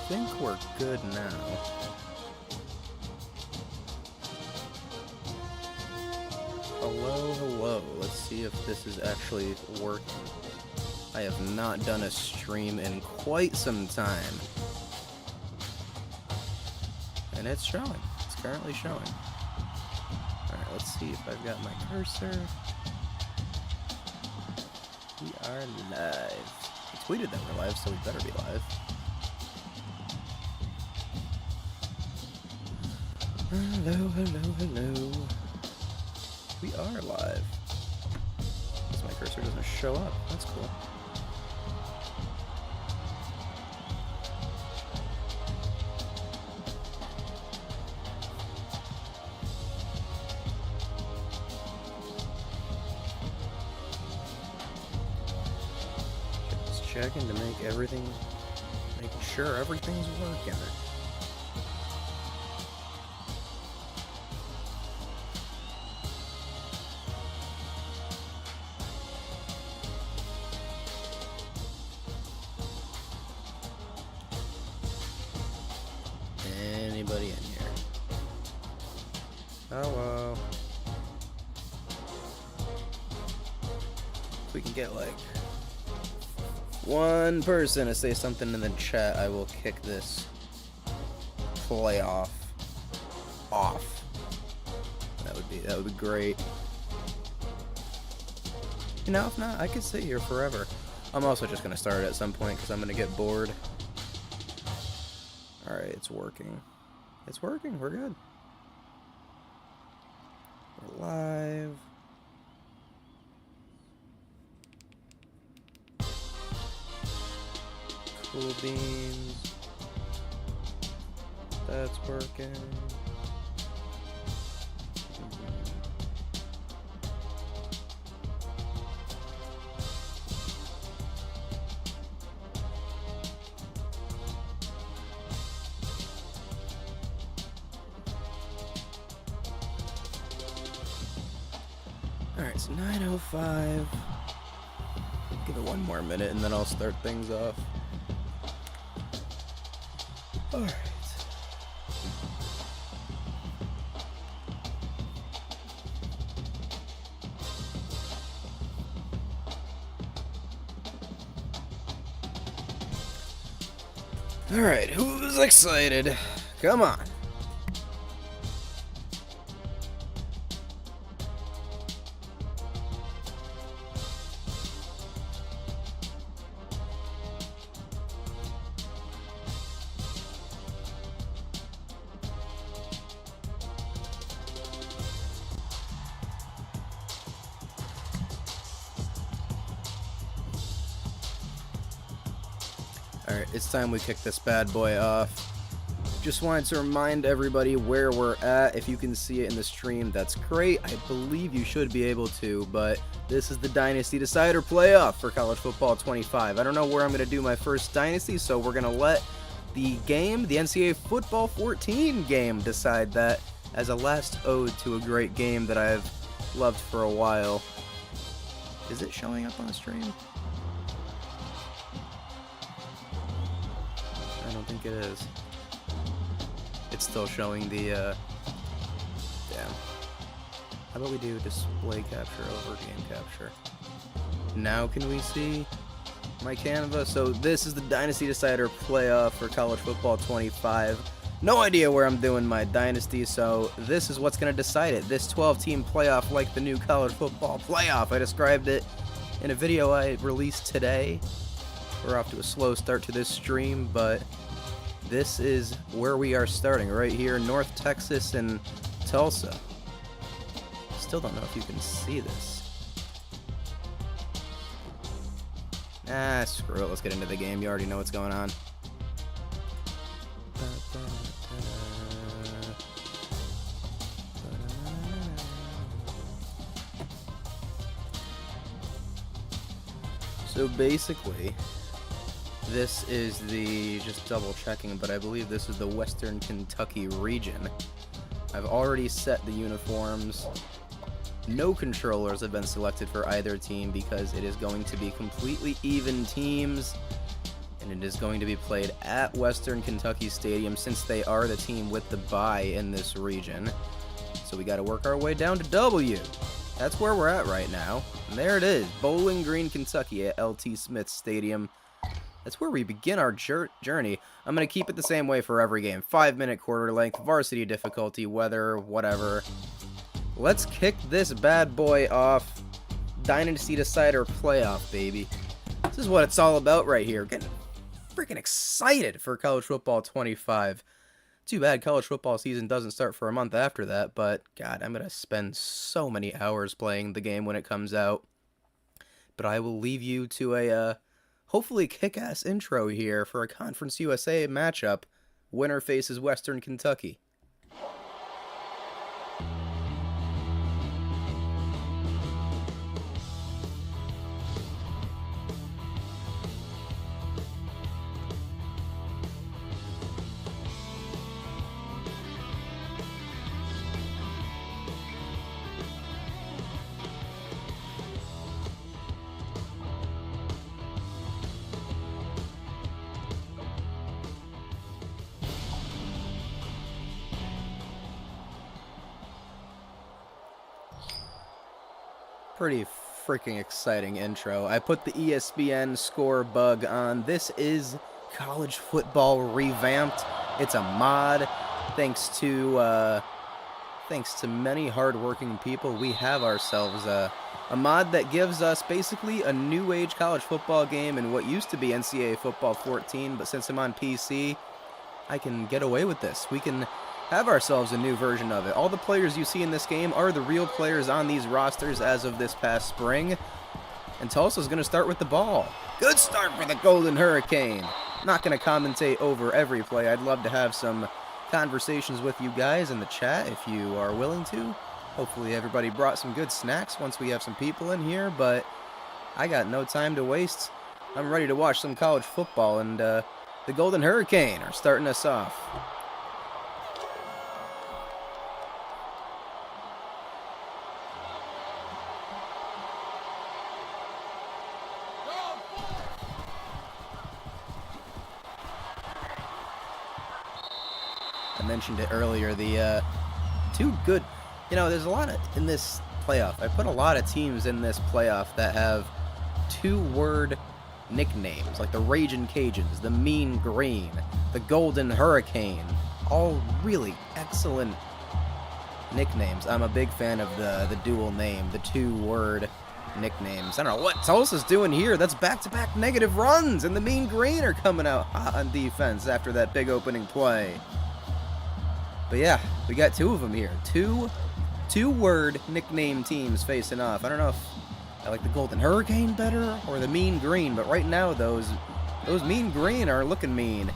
think we're good now. Hello, hello. Let's see if this is actually working. I have not done a stream in quite some time. And it's showing. It's currently showing. Alright, let's see if I've got my cursor. We are live. I tweeted that we're live, so we better be live. Hello, hello, hello. We are live. Because my cursor doesn't show up. That's cool. Just checking to make making sure everything's working. Anybody in here? Hello. If we can get like one person to say something in the chat, I will kick this playoff off. That would be great. You know, if not, I could sit here forever. I'm also just gonna start at some point because I'm gonna get bored. Alright, it's working. It's working, we're good. We're live. Cool beans. That's working. Alright, it's 9:05. Give it one more minute and then I'll start things off. Alright. Alright, who's excited? Come on. Alright, it's time we kick this bad boy off. Just wanted to remind everybody where we're at. If you can see it in the stream, that's great. I believe you should be able to, but this is the Dynasty Decider playoff for College Football 25. I don't know where I'm going to do my first Dynasty, so we're going to let the game, the NCAA Football 14 game, decide that as a last ode to a great game that I've loved for a while. Is it showing up on the stream? I don't think it is. It's still showing the, damn. How about we do display capture over game capture? Now can we see my Canva? So this is the Dynasty Decider playoff for College Football 25. No idea where I'm doing my Dynasty, so this is what's going to decide it. This 12-team playoff, like the new College Football playoff. I described it in a video I released today. We're off to a slow start to this stream, but this is where we are starting, right here, North Texas and Tulsa. Still don't know if you can see this. Ah, screw it, let's get into the game. You already know what's going on. So basically, this is the, just double checking, but I believe this is the Western Kentucky region. I've already set the uniforms. No controllers have been selected for either team because it is going to be completely even teams. And it is going to be played at Western Kentucky Stadium since they are the team with the bye in this region. So we got to work our way down to W. That's where we're at right now. And there it is, Bowling Green, Kentucky at L.T. Smith Stadium. That's where we begin our journey. I'm going to keep it the same way for every game. 5-minute quarter length, varsity difficulty, weather, whatever. Let's kick this bad boy off. Dynasty Decider playoff, baby. This is what it's all about right here. Getting freaking excited for college football 25. Too bad college football season doesn't start for a month after that, but God, I'm going to spend so many hours playing the game when it comes out. But I will leave you to a hopefully kick-ass intro here for a Conference USA matchup. Winner faces Western Kentucky. Pretty freaking exciting intro. I put the ESPN score bug on. This is college football revamped. It's a mod. Thanks to many hardworking people, we have ourselves a mod that gives us basically a new age college football game in what used to be NCAA Football 14, but since I'm on PC, I can get away with this. We can have ourselves a new version of it. All the players you see in this game are the real players on these rosters as of this past spring. And Tulsa's going to start with the ball. Good start for the Golden Hurricane. Not going to commentate over every play. I'd love to have some conversations with you guys in the chat if you are willing to. Hopefully everybody brought some good snacks once we have some people in here, but I got no time to waste. I'm ready to watch some college football, and the Golden Hurricane are starting us off. I mentioned it earlier, the two good, there's a lot in this playoff. I put a lot of teams in this playoff that have two-word nicknames, like the Ragin' Cajuns, the Mean Green, the Golden Hurricane. All really excellent nicknames. I'm a big fan of the dual name, the two-word nicknames. I don't know what Tulsa's doing here. That's back-to-back negative runs, and the Mean Green are coming out hot on defense after that big opening play. But yeah, we got two of them here. Two-word nickname teams facing off. I don't know if I like the Golden Hurricane better or the Mean Green, but right now those Mean Green are looking mean.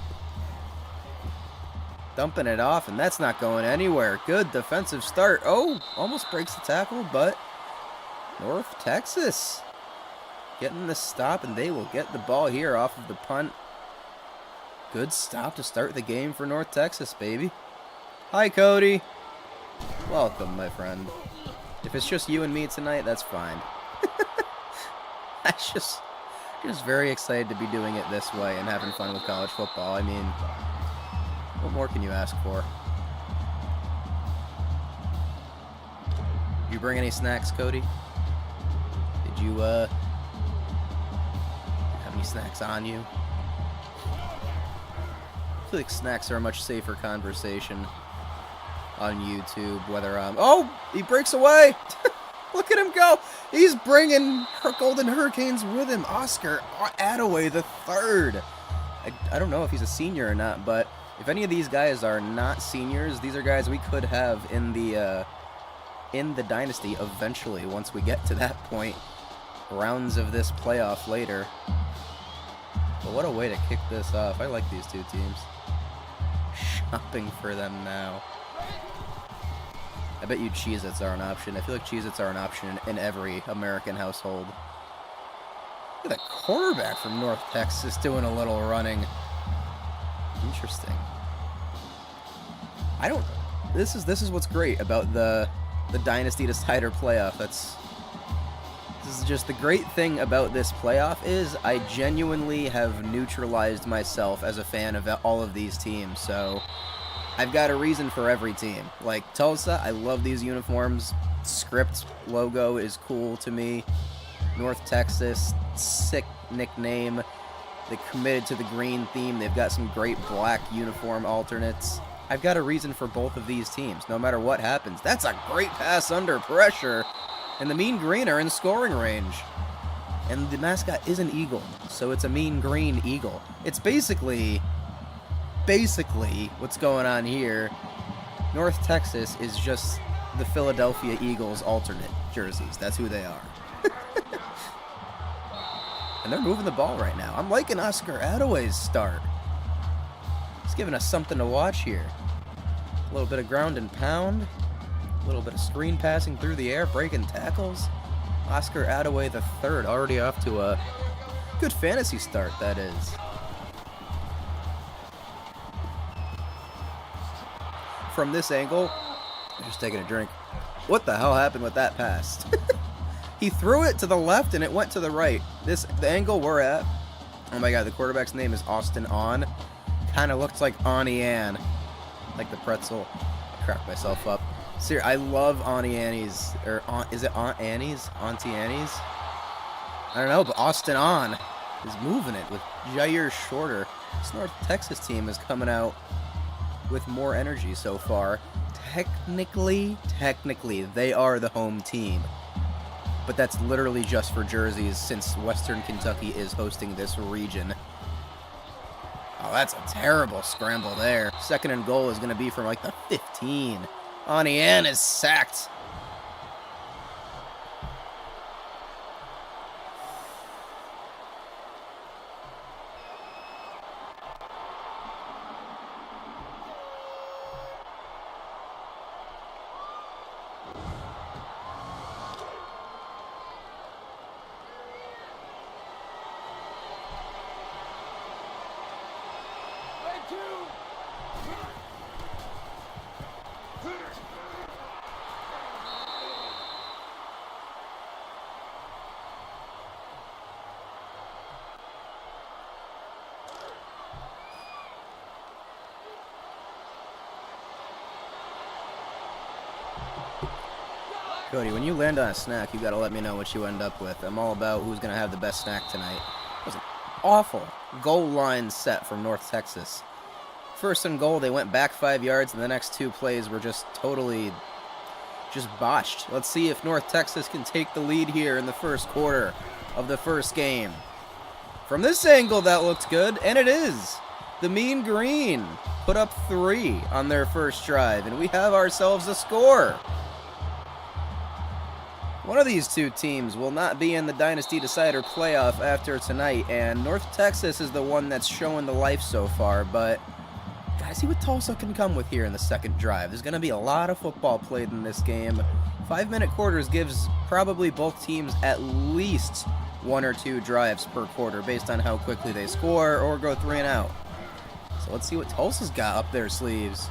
Dumping it off, and that's not going anywhere. Good defensive start. Oh, almost breaks the tackle, but North Texas getting the stop, and they will get the ball here off of the punt. Good stop to start the game for North Texas, baby. Hi, Cody. Welcome, my friend. If it's just you and me tonight, that's fine. I'm just very excited to be doing it this way and having fun with college football. I mean, what more can you ask for? Did you bring any snacks, Cody? Did you, have any snacks on you? I feel like snacks are a much safer conversation on YouTube, whether oh, he breaks away. Look at him go. He's bringing her Golden Hurricanes with him. Oscar Attaway the third. I don't know if he's a senior or not, but if any of these guys are not seniors, these are guys we could have in the Dynasty eventually once we get to that point. Rounds of this playoff later. But what a way to kick this off. I like these two teams. Shopping for them now. I bet you Cheez-Its are an option. I feel like Cheez-Its are an option in every American household. Look at the quarterback from North Texas doing a little running. Interesting. This is what's great about the Dynasty Decider playoff. This is just the great thing about this playoff is I genuinely have neutralized myself as a fan of all of these teams, so I've got a reason for every team. Like Tulsa, I love these uniforms. Script logo is cool to me. North Texas, sick nickname. They committed to the green theme. They've got some great black uniform alternates. I've got a reason for both of these teams, no matter what happens. That's a great pass under pressure. And the Mean Green are in scoring range. And the mascot is an eagle, so it's a Mean Green eagle. It's basically what's going on here. North Texas is just the Philadelphia Eagles alternate jerseys. That's who they are. And they're moving the ball right now. I'm liking Oscar Attaway's start. He's giving us something to watch here. A little bit of ground and pound. A little bit of screen passing through the air, breaking tackles. Oscar Attaway the third, already off to a good fantasy start, that is. From this angle, I'm just taking a drink. What the hell happened with that pass? He threw it to the left and it went to the right. The angle we're at, oh my god, the quarterback's name is Austin On. Kind of looks like Auntie Anne, like the pretzel. I cracked myself up. Seriously, I love Auntie Annie's, or is it Aunt Annie's? Auntie Annie's? I don't know, but Austin On is moving it with Jair Shorter. This North Texas team is coming out with more energy so far. Technically, they are the home team. But that's literally just for jerseys since Western Kentucky is hosting this region. Oh, that's a terrible scramble there. Second and goal is going to be from like the 15. Auntie Anne is sacked. Cody, when you land on a snack, you gotta let me know what you end up with. I'm all about who's gonna have the best snack tonight. It was an awful goal line set from North Texas. First and goal, they went back 5 yards, and the next two plays were just totally botched. Let's see if North Texas can take the lead here in the first quarter of the first game. From this angle, that looks good, and it is. The Mean Green put up 3 on their first drive, and we have ourselves a score. One of these two teams will not be in the Dynasty Decider playoff after tonight, and North Texas is the one that's showing the life so far, but gotta see what Tulsa can come with here in the second drive. There's going to be a lot of football played in this game. 5-minute quarters gives probably both teams at least 1 or 2 drives per quarter based on how quickly they score or go 3 and out. So let's see what Tulsa's got up their sleeves.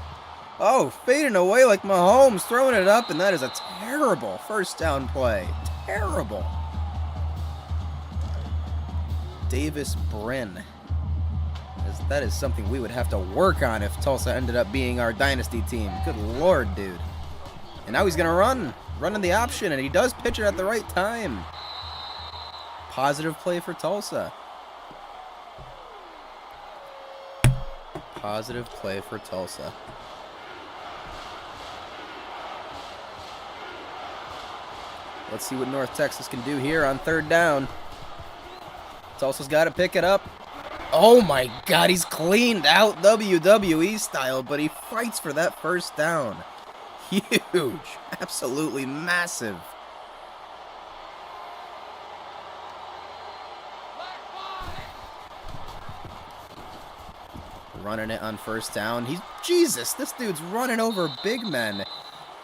Oh, fading away like Mahomes, throwing it up, and that is a terrible first down play. Terrible. Davis Brin. That is something we would have to work on if Tulsa ended up being our dynasty team. Good lord, dude. And now he's going to running the option, and he does pitch it at the right time. Positive play for Tulsa. Positive play for Tulsa. Let's see what North Texas can do here on third down. Tulsa's got to pick it up. Oh my god, he's cleaned out WWE style, but he fights for that first down. Huge. Absolutely massive. Running it on first down. Jesus, this dude's running over big men.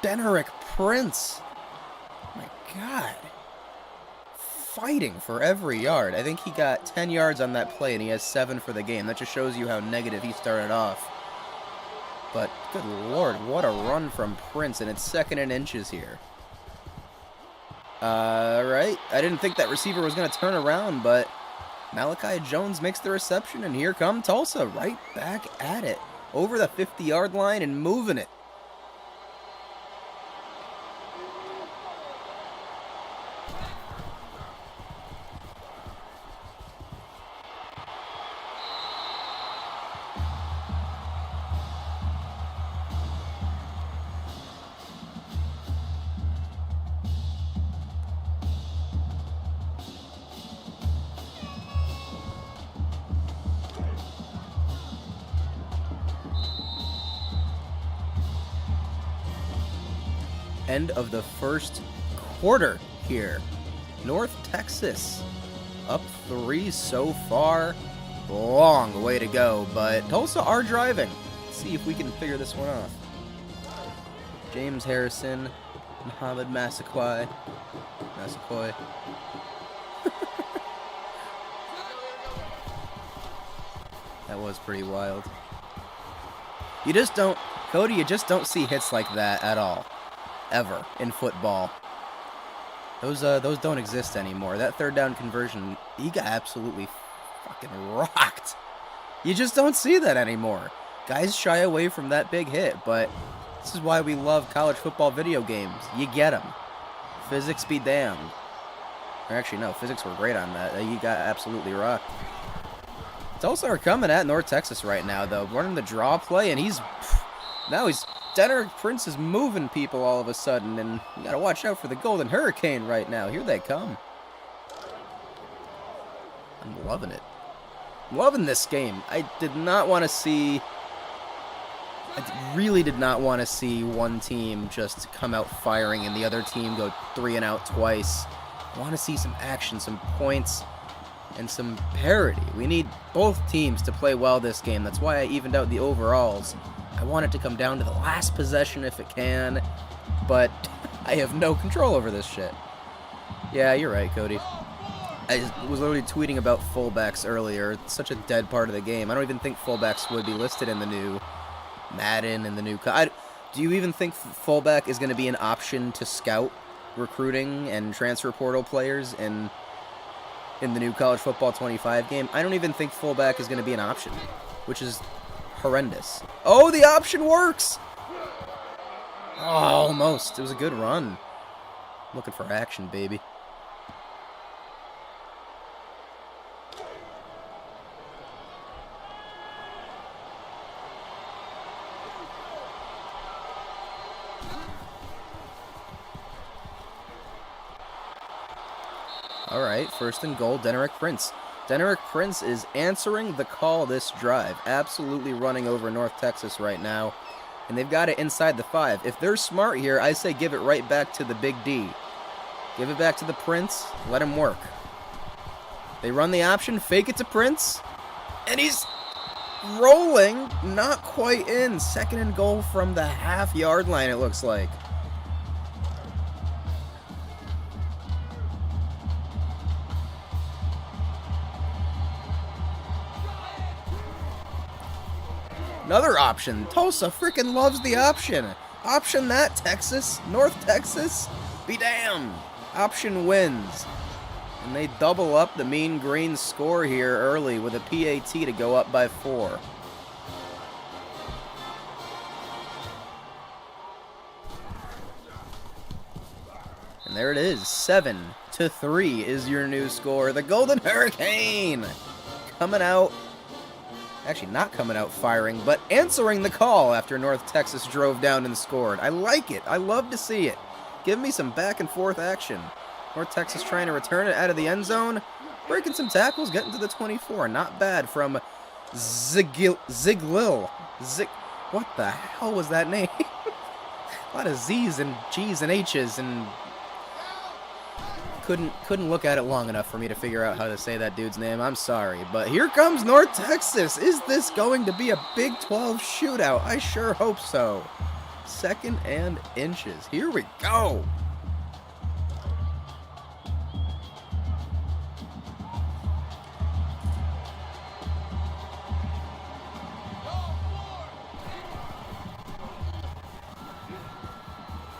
Denerick Prince. My god. Fighting for every yard. I think he got 10 yards on that play, and he has 7 for the game. That just shows you how negative he started off. But, good lord, what a run from Prince, and it's 2nd and inches here. Right. I didn't think that receiver was going to turn around, but Malachi Jones makes the reception, and here come Tulsa right back at it. Over the 50-yard line and moving it. End of the first quarter here. North Texas up 3 so far. Long way to go, but Tulsa are driving. Let's see if we can figure this one off. James Harrison, Muhammad Massaquoi. That was pretty wild. You just don't, Cody, you just don't see hits like that at all. Ever in football. Those don't exist anymore. That third down conversion, he got absolutely fucking rocked. You just don't see that anymore. Guys shy away from that big hit, but this is why we love college football video games. You get them. Physics be damned. Or actually, no, physics were great on that. You got absolutely rocked. Tulsa are coming at North Texas right now, though. Running the draw play, and now Denerick Prince is moving people all of a sudden, and you gotta watch out for the Golden Hurricane right now. Here they come. I'm loving it. I'm loving this game. I really did not want to see one team just come out firing and the other team go 3 and out twice. I want to see some action, some points, and some parity. We need both teams to play well this game. That's why I evened out the overalls. I want it to come down to the last possession if it can, but I have no control over this shit. Yeah, you're right, Cody. I was literally tweeting about fullbacks earlier. It's such a dead part of the game. I don't even think fullbacks would be listed in the new Madden and the new... Do you even think fullback is going to be an option to scout recruiting and transfer portal players in the new College Football 25 game? I don't even think fullback is going to be an option, which is horrendous. Oh, the option works! Oh, almost. It was a good run. Looking for action, baby. All right, first and goal, Denerick Prince. Denerick Prince is answering the call this drive. Absolutely running over North Texas right now. And they've got it inside the 5. If they're smart here, I say give it right back to the Big D. Give it back to the Prince. Let him work. They run the option, fake it to Prince. And he's rolling, not quite in. Second and goal from the half-yard line, it looks like. Another option. Tulsa freaking loves the option. Option that, Texas. North Texas. Be damned. Option wins. And they double up the Mean Green score here early with a PAT to go up by 4. And there it is. 7-3 is your new score. The Golden Hurricane coming out. Actually, not coming out firing, but answering the call after North Texas drove down and scored. I like it. I love to see it. Give me some back and forth action. North Texas trying to return it out of the end zone. Breaking some tackles, getting to the 24. Not bad from Ziglil. What the hell was that name? A lot of Z's and G's and H's, and couldn't look at it long enough for me to figure out how to say that dude's name. I'm sorry, but here comes North Texas. Is this going to be a Big 12 shootout? I sure hope so. 2nd and inches. Here we go.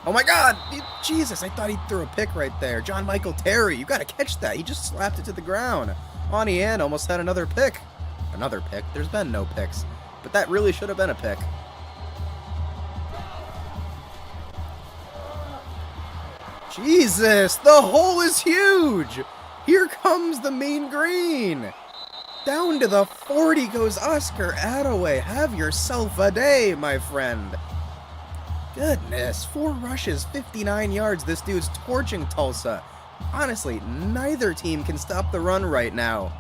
Oh my God! Jesus, I thought he threw a pick right there. John Michael Terry, you got to catch that. He just slapped it to the ground. Ani Ann almost had another pick. Another pick? There's been no picks. But that really should have been a pick. Jesus, the hole is huge. Here comes the mean green. Down to the 40 goes Oscar Attaway. Have yourself a day, my friend. Goodness, 4 rushes, 59 yards. This dude's torching Tulsa. Honestly, neither team can stop the run right now.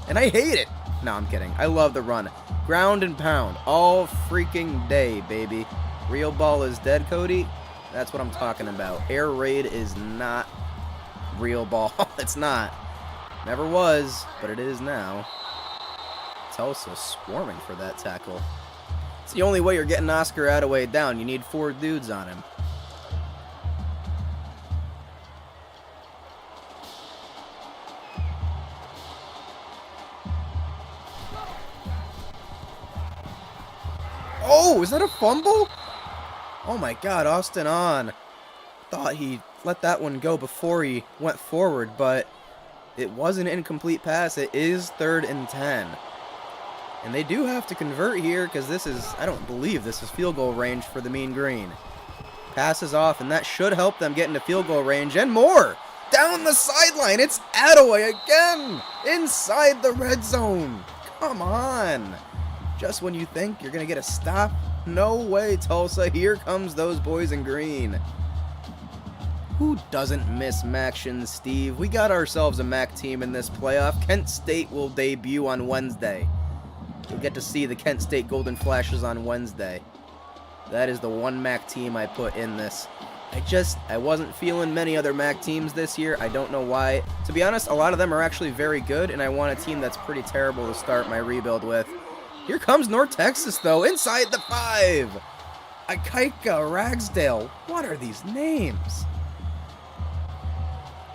And I hate it. No, I'm kidding. I love the run. Ground and pound all freaking day, baby. Real ball is dead, Cody. That's what I'm talking about. Air raid is not real ball. It's not. Never was, but it is now. Tulsa swarming for that tackle. It's the only way you're getting Oscar Attaway down. You need 4 dudes on him. Oh, is that a fumble? Oh my God, Austin on. Thought he let that one go before he went forward, but it was an incomplete pass. It is 3rd and 10. And they do have to convert here because this is, I don't believe this is field goal range for the Mean Green. Passes off, and that should help them get into field goal range and more. Down the sideline, it's Attaway again. Inside the red zone. Come on. Just when you think you're going to get a stop. No way, Tulsa. Here comes those boys in green. Who doesn't miss Maction, Steve? We got ourselves a MAC team in this playoff. Kent State will debut on Wednesday. You'll get to see the Kent State Golden Flashes on Wednesday. That is the one MAC team I put in this. I wasn't feeling many other MAC teams this year. I don't know why. To be honest, a lot of them are actually very good, and I want a team that's pretty terrible to start my rebuild with. Here comes North Texas, though, inside the 5. Akaika, Ragsdale. What are these names?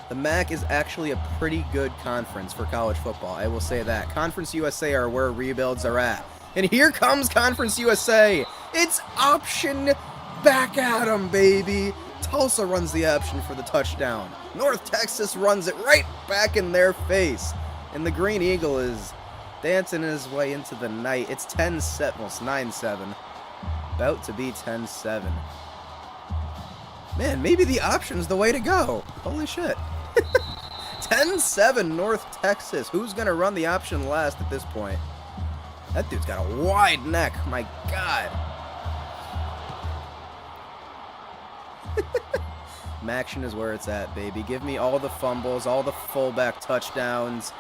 The MAC is actually a pretty good conference for college football. I will say that. Conference USA are where rebuilds are at. And here comes Conference USA. It's option back at 'em, baby. Tulsa runs the option for the touchdown. North Texas runs it right back in their face. And the Green Eagle is dancing his way into the night. It's 10-7, well, it's 9-7. About to be 10-7. Man, maybe the option's the way to go. Holy shit. 10-7 North Texas. Who's going to run the option last at this point? That dude's got a wide neck. My God. Maction is where it's at, baby. Give me all the fumbles, all the fullback touchdowns.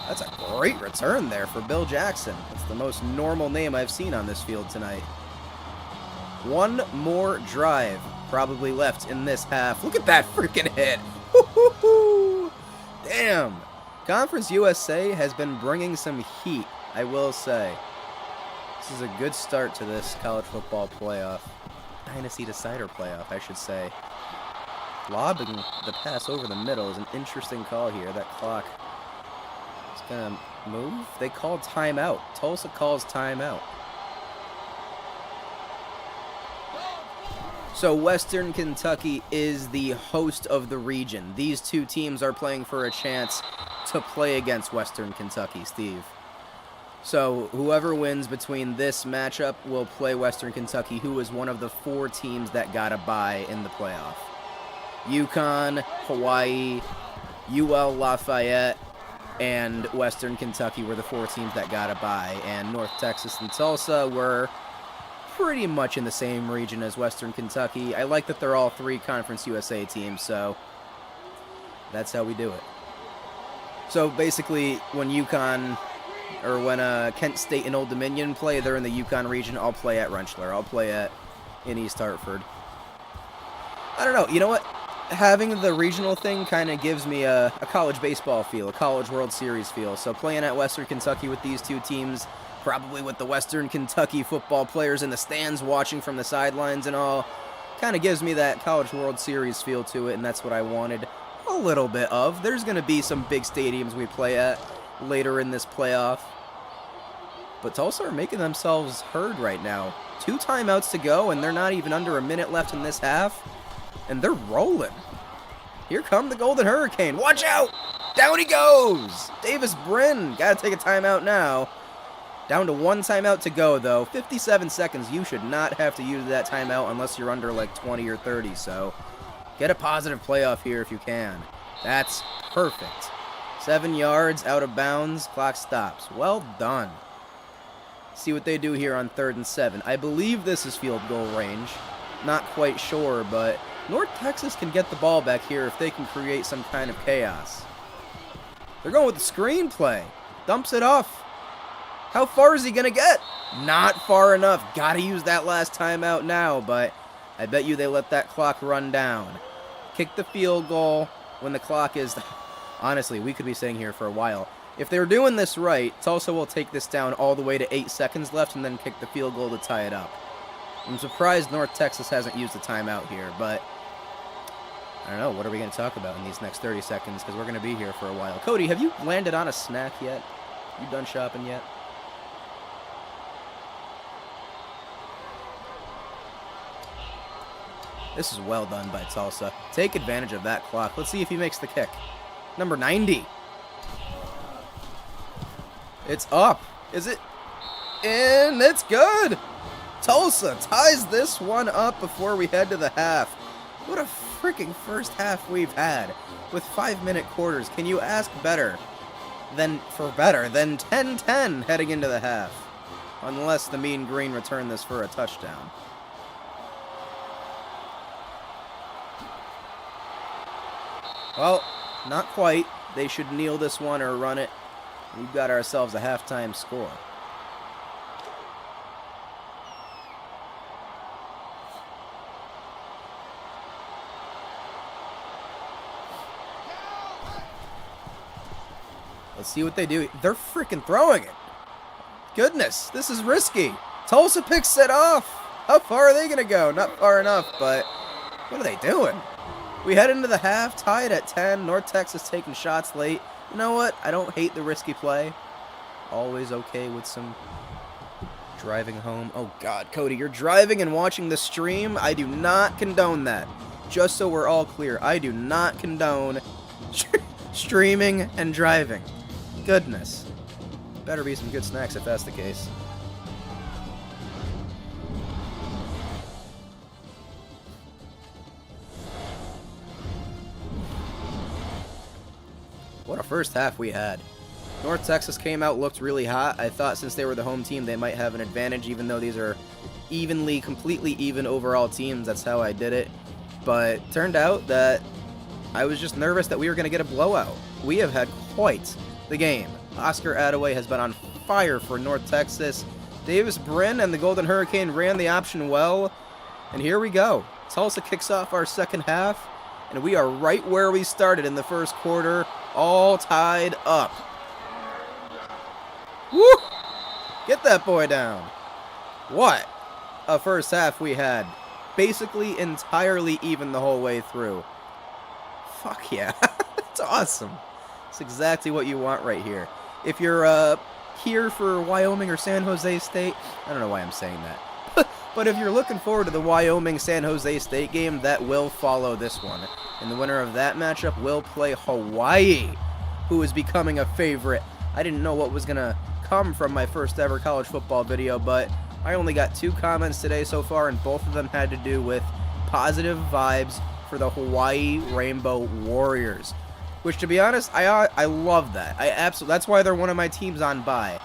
That's a great return there for Bill Jackson. It's the most normal name I've seen on this field tonight. One more drive probably left in this half. Look at that freaking hit. Woo-hoo-hoo. Damn. Conference USA has been bringing some heat, I will say. This is a good start to this college football playoff. Dynasty decider playoff, I should say. Lobbing the pass over the middle is an interesting call here. That clock is going to move. They called timeout. Tulsa calls timeout. So Western Kentucky is the host of the region. These two teams are playing for a chance to play against Western Kentucky, Steve. So whoever wins between this matchup will play Western Kentucky, who is one of the 4 teams that got a bye in the playoff. UConn, Hawaii, UL Lafayette, and Western Kentucky were the 4 teams that got a bye. And North Texas and Tulsa were pretty much in the same region as Western Kentucky. I like that they're all 3 Conference USA teams, so that's how we do it. So basically, when UConn, or when Kent State and Old Dominion play, they're in the UConn region. I'll play at Rentschler. I'll play in East Hartford. I don't know. You know what? Having the regional thing kind of gives me a college baseball feel, a college World Series feel. So playing at Western Kentucky with these 2 teams, probably with the Western Kentucky football players in the stands watching from the sidelines and all, kind of gives me that college World Series feel to it, and that's what I wanted a little bit of. There's going to be some big stadiums we play at later in this playoff, but Tulsa are making themselves heard right now. 2 timeouts to go, and they're not even under a minute left in this half. And they're rolling. Here come the Golden Hurricane. Watch out! Down he goes! Davis Brin. Gotta take a timeout now. Down to 1 timeout to go, though. 57 seconds. You should not have to use that timeout unless you're under like 20 or 30. So get a positive playoff here if you can. That's perfect. 7 yards out of bounds. Clock stops. Well done. See what they do here on 3rd and 7. I believe this is field goal range. Not quite sure, but North Texas can get the ball back here if they can create some kind of chaos. They're going with the screenplay. Dumps it off. How far is he going to get? Not far enough. Got to use that last timeout now, but I bet you they let that clock run down. Kick the field goal when the clock is... Honestly, we could be sitting here for a while. If they're doing this right, Tulsa will take this down all the way to 8 seconds left and then kick the field goal to tie it up. I'm surprised North Texas hasn't used a timeout here, but I don't know. What are we going to talk about in these next 30 seconds? Because we're going to be here for a while. Cody, have you landed on a snack yet? You done shopping yet? This is well done by Tulsa. Take advantage of that clock. Let's see if he makes the kick. Number 90. It's up. Is it in? It's good. Tulsa ties this one up before we head to the half. What a freaking first half we've had with 5-minute quarters. Can you ask better than 10-10 heading into the half? Unless the Mean Green return this for a touchdown. Well, not quite. They should kneel this one or run it. We've got ourselves a halftime score. Let's see what they do. They're freaking throwing it. Goodness, this is risky. Tulsa picks it off. How far are they going to go? Not far enough, but what are they doing? We head into the half, tied at 10. North Texas taking shots late. You know what? I don't hate the risky play. Always okay with some driving home. Oh, God, Cody, you're driving and watching the stream. I do not condone that. Just so we're all clear, I do not condone streaming and driving. Goodness. Better be some good snacks if that's the case. What a first half we had. North Texas came out, looked really hot. I thought since they were the home team, they might have an advantage, even though these are completely even overall teams. That's how I did it. But turned out that I was just nervous that we were going to get a blowout. We have had quite the game. Oscar Attaway has been on fire for North Texas. Davis Brin and the Golden Hurricane ran the option well. And here we go. Tulsa kicks off our second half. And we are right where we started in the first quarter, all tied up. Woo! Get that boy down. What a first half we had. Basically entirely even the whole way through. Fuck yeah. It's awesome. It's exactly what you want right here. If you're here for Wyoming or San Jose State, I don't know why I'm saying that. But if you're looking forward to the Wyoming-San Jose State game, that will follow this one. And the winner of that matchup will play Hawaii, who is becoming a favorite. I didn't know what was going to come from my first ever college football video, but I only got 2 comments today so far, and both of them had to do with positive vibes for the Hawaii Rainbow Warriors. Which, to be honest, I love that. That's why they're one of my teams on bye.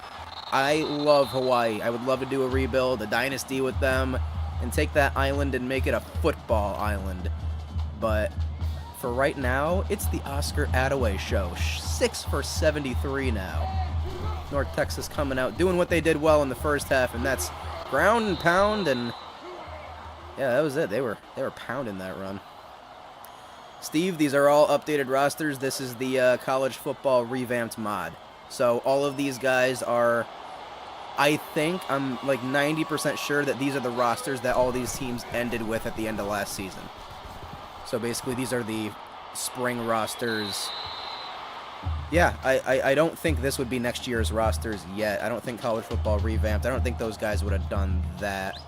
I love Hawaii. I would love to do a rebuild, a dynasty with them, and take that island and make it a football island. But for right now, it's the Oscar Attaway show. 6 for 73 now. North Texas coming out, doing what they did well in the first half, and that's ground and pound, and yeah, that was it. They were pounding that run. Steve, these are all updated rosters. This is the college football revamped mod. So all of these guys are, I'm like 90% sure that these are the rosters that all these teams ended with at the end of last season. So basically these are the spring rosters. Yeah, I don't think this would be next year's rosters yet. I don't think college football revamped. I don't think those guys would have done that.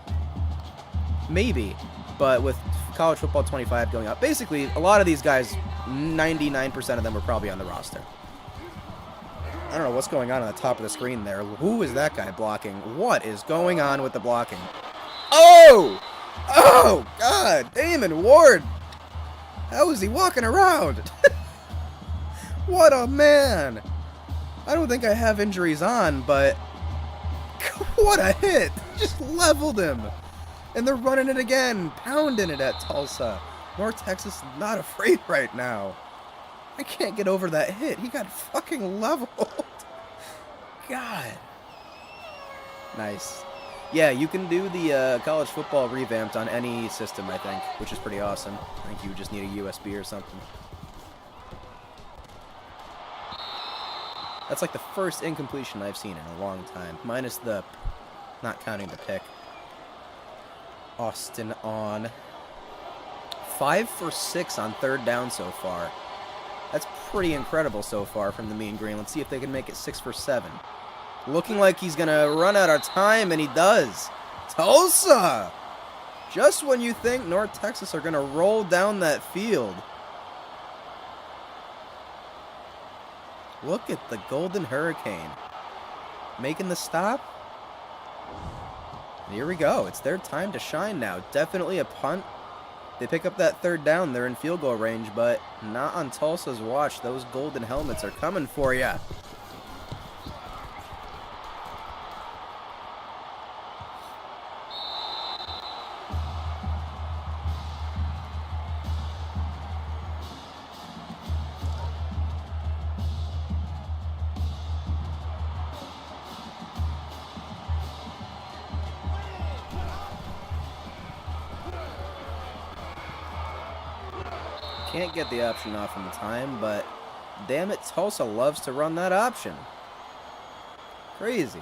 Maybe. But with college football 25 going up, basically, a lot of these guys, 99% of them are probably on the roster. I don't know what's going on the top of the screen there. Who is that guy blocking? What is going on with the blocking? Oh! Oh, God! Damon Ward! How is he walking around? What a man! I don't think I have injuries on, but what a hit! Just leveled him! And they're running it again, pounding it at Tulsa. North Texas not afraid right now. I can't get over that hit. He got fucking leveled. God. Nice. Yeah, you can do the college football revamped on any system, I think, which is pretty awesome. I think you would just need a USB or something. That's like the first incompletion I've seen in a long time. Minus the, not counting the pick. Austin on 5 for 6 on 3rd down so far. That's pretty incredible so far from the Mean Green. Let's see if they can make it 6 for 7. Looking like he's going to run out of time, and he does. Tulsa! Just when you think North Texas are going to roll down that field. Look at the Golden Hurricane. Making the stop. Here we go. It's their time to shine now. Definitely a punt. They pick up that 3rd down. They're in field goal range, but not on Tulsa's watch. Those golden helmets are coming for you. Can't get the option off in the time, but damn it, Tulsa loves to run that option. Crazy.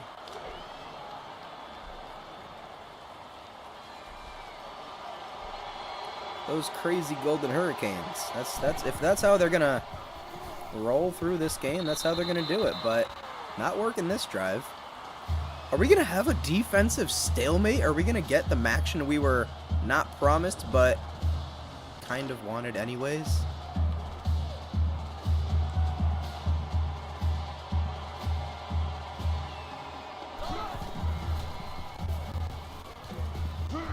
Those crazy Golden Hurricanes. That's if that's how they're gonna roll through this game, that's how they're gonna do it, but not working this drive. Are we gonna have a defensive stalemate? Are we gonna get the action we were not promised, but kind of wanted anyways?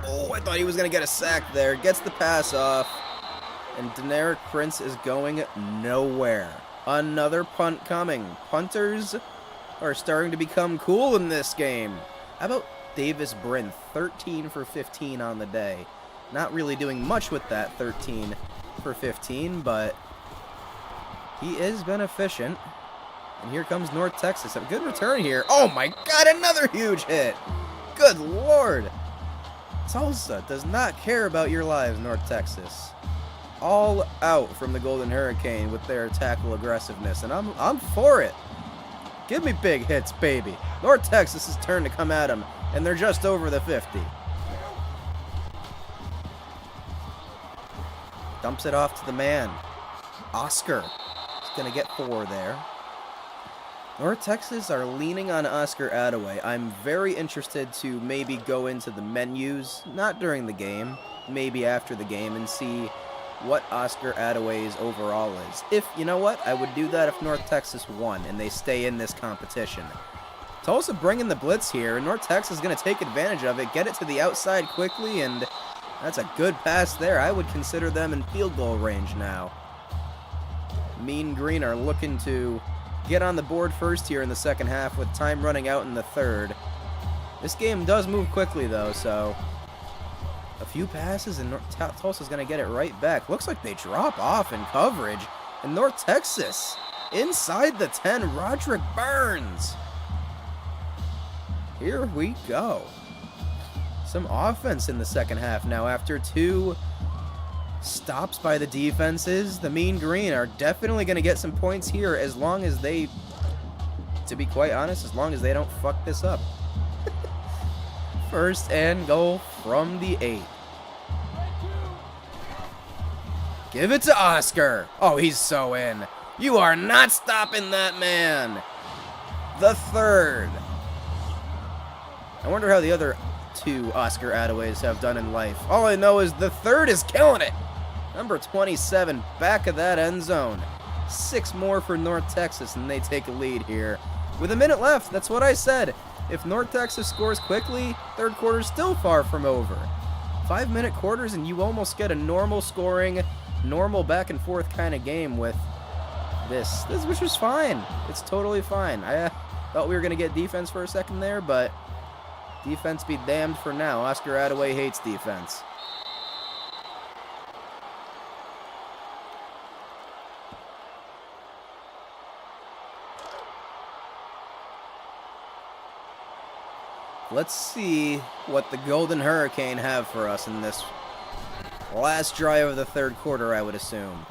Oh, I thought he was going to get a sack there. Gets the pass off. And Deneric Prince is going nowhere. Another punt coming. Punters are starting to become cool in this game. How about Davis Brin? 13 for 15 on the day. Not really doing much with that 13 for 15, but he is been efficient. And here comes North Texas. A good return here. Oh my God, another huge hit. Good Lord. Tulsa does not care about your lives, North Texas. All out from the Golden Hurricane with their tackle aggressiveness, and I'm for it. Give me big hits, baby. North Texas' turn to come at him, and they're just over the 50. Dumps it off to the man. Oscar is going to get 4 there. North Texas are leaning on Oscar Attaway. I'm very interested to maybe go into the menus, not during the game, maybe after the game, and see what Oscar Attaway's overall is. If, you know what, I would do that if North Texas won and they stay in this competition. Tulsa bringing the blitz here, and North Texas is going to take advantage of it, get it to the outside quickly, and that's a good pass there. I would consider them in field goal range now. Mean Green are looking to get on the board first here in the second half with time running out in the third. This game does move quickly, though, so a few passes and Tulsa's going to get it right back. Looks like they drop off in coverage. And North Texas inside the 10, Roderick Burns. Here we go. Some offense in the second half now after 2 stops by the defenses. The Mean Green are definitely going to get some points here as long as they, to be quite honest, as long as they don't fuck this up. First and goal from the 8. Give it to Oscar. Oh, he's so in. You are not stopping that man. The 3rd. I wonder how the other two Oscar Adaways have done in life. All I know is the third is killing it. Number 27, back of that end zone. 6 more for North Texas, and they take a lead here. With a minute left, that's what I said. If North Texas scores quickly, third quarter's still far from over. 5-minute quarters, and you almost get a normal scoring, normal back and forth kind of game with this, which was fine. It's totally fine. I thought we were going to get defense for a second there, but defense be damned for now. Oscar Adaway hates defense. Let's see what the Golden Hurricane have for us in this last drive of the third quarter, I would assume.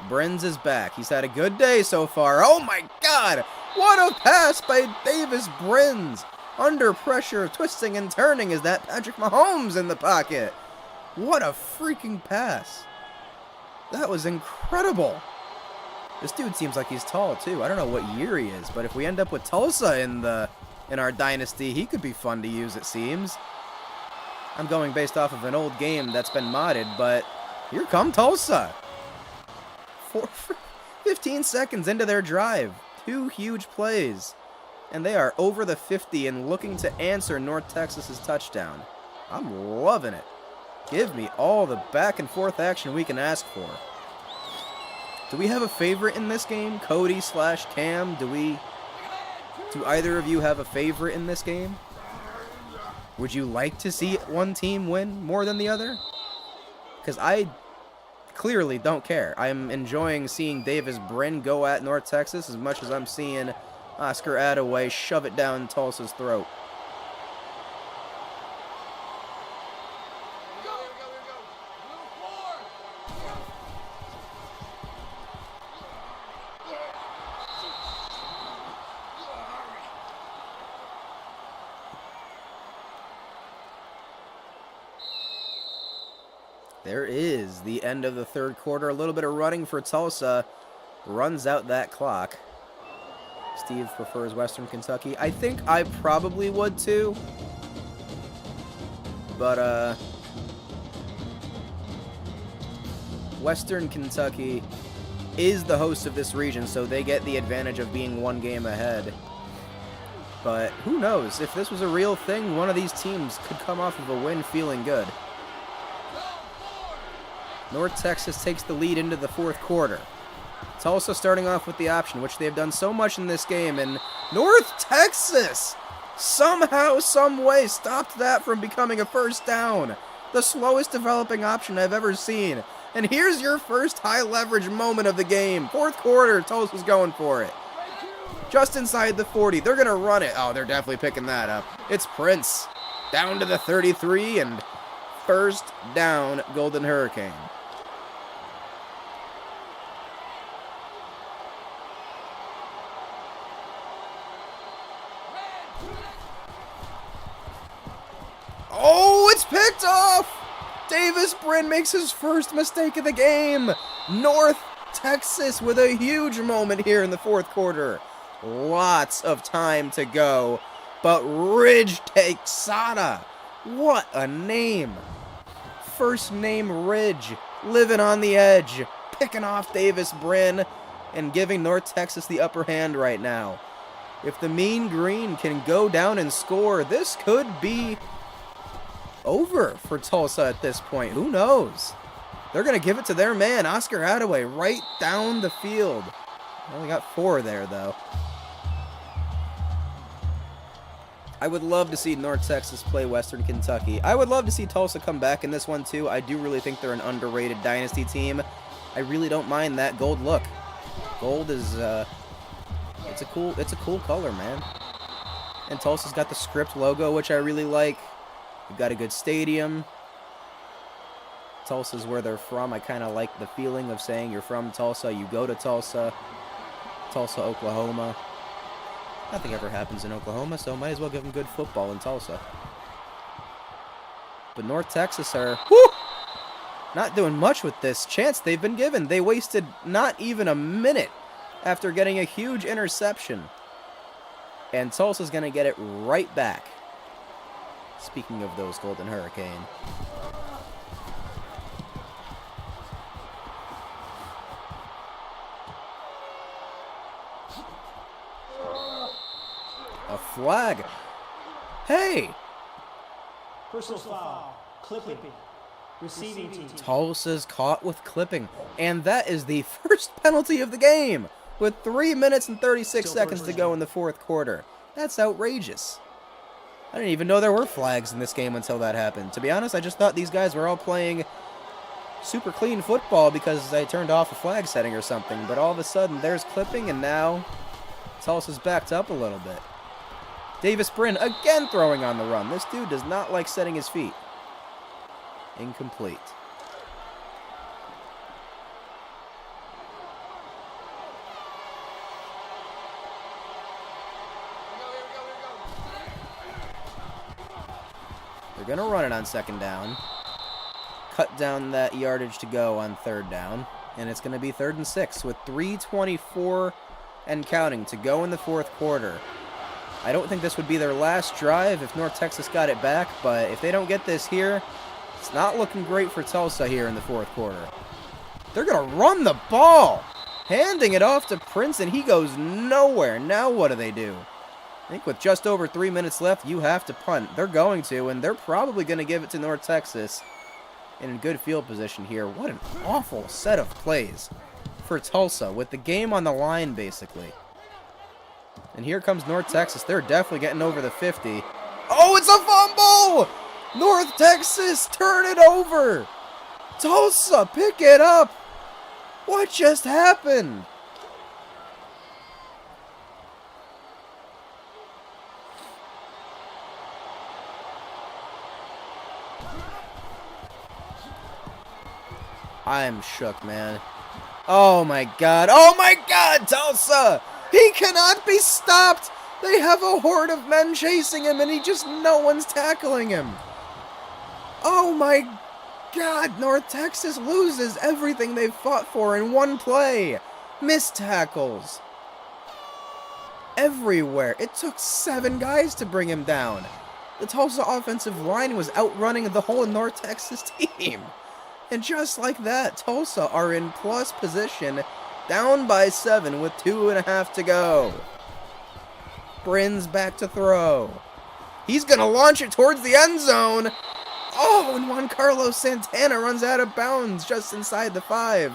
Brins is back. He's had a good day so far. Oh my God! What a pass by Davis Brins! Under pressure, twisting and turning. Is that Patrick Mahomes in the pocket? What a freaking pass. That was incredible. This dude seems like he's tall too. I don't know what year he is, but if we end up with Tulsa in our dynasty, he could be fun to use, it seems. I'm going based off of an old game that's been modded, but here come Tulsa. 15 seconds into their drive. 2 huge plays. And they are over the 50 and looking to answer North Texas's touchdown. I'm loving it. Give me all the back and forth action we can ask for. Do we have a favorite in this game? Cody/Cam? Do either of you have a favorite in this game? Would you like to see one team win more than the other? Because I clearly don't care. I'm enjoying seeing Davis Brin go at North Texas as much as I'm seeing Oscar Adaway shove it down Tulsa's throat. There is the end of the third quarter. A little bit of running for Tulsa. Runs out that clock. Steve prefers Western Kentucky. I think I probably would too. But, Western Kentucky is the host of this region, so they get the advantage of being 1 game ahead. But who knows? If this was a real thing, one of these teams could come off of a win feeling good. North Texas takes the lead into the fourth quarter. Tulsa starting off with the option, which they've done so much in this game, and North Texas somehow, some way stopped that from becoming a first down. The slowest developing option I've ever seen. And here's your first high leverage moment of the game. Fourth quarter, Tulsa's going for it. Just inside the 40, they're going to run it. Oh, they're definitely picking that up. It's Prince down to the 33, and first down, Golden Hurricane. Oh, it's picked off! Davis Brin makes his first mistake of the game. North Texas with a huge moment here in the fourth quarter. Lots of time to go, but Ridge takes Sada. What a name. First name Ridge, living on the edge, picking off Davis Brin and giving North Texas the upper hand right now. If the Mean Green can go down and score, this could be over for Tulsa at this point. Who knows? They're going to give it to their man, Oscar Adaway, right down the field. Only got 4 there, though. I would love to see North Texas play Western Kentucky. I would love to see Tulsa come back in this one, too. I do really think they're an underrated dynasty team. I really don't mind that gold look. Gold is, it's a cool color, man. And Tulsa's got the script logo, which I really like. We've got a good stadium. Tulsa's where they're from. I kind of like the feeling of saying you're from Tulsa, you go to Tulsa. Tulsa, Oklahoma. Nothing ever happens in Oklahoma, so might as well give them good football in Tulsa. But North Texas are not doing much with this chance they've been given. They wasted not even a minute after getting a huge interception. And Tulsa's going to get it right back. Speaking of those Golden Hurricane. A flag. Hey! Personal foul. Clipping. Receiving team. Tulsa's caught with clipping. And that is the first penalty of the game, with 3 minutes and 36 seconds to go in the fourth quarter. That's outrageous. I didn't even know there were flags in this game until that happened. To be honest, I just thought these guys were all playing super clean football because I turned off a flag setting or something. But all of a sudden, there's clipping, and now Tulsa's backed up a little bit. Davis Brin again throwing on the run. This dude does not like setting his feet. Incomplete. They're going to run it on second down. Cut down that yardage to go on third down. And it's going to be 3rd and 6 with 3:24 and counting to go in the fourth quarter. I don't think this would be their last drive if North Texas got it back, but if they don't get this here, it's not looking great for Tulsa here in the fourth quarter. They're going to run the ball, handing it off to Prince, and he goes nowhere. Now what do they do? I think with just over 3 minutes left, you have to punt. They're going to, and they're probably going to give it to North Texas in good field position here. What an awful set of plays for Tulsa with the game on the line, basically. And here comes North Texas. They're definitely getting over the 50. Oh, it's a fumble! North Texas, turn it over! Tulsa, pick it up! What just happened? I'm shook, man. Oh my god. Oh my god, Tulsa! He cannot be stopped! They have a horde of men chasing him and no one's tackling him. Oh my god, North Texas loses everything they've fought for in one play. Missed tackles. Everywhere. It took 7 guys to bring him down. The Tulsa offensive line was outrunning the whole North Texas team. And just like that, Tulsa are in plus position, down by 7 with 2.5 to go. Brin's back to throw. He's going to launch it towards the end zone. Oh, and Juan Carlos Santana runs out of bounds just inside the 5.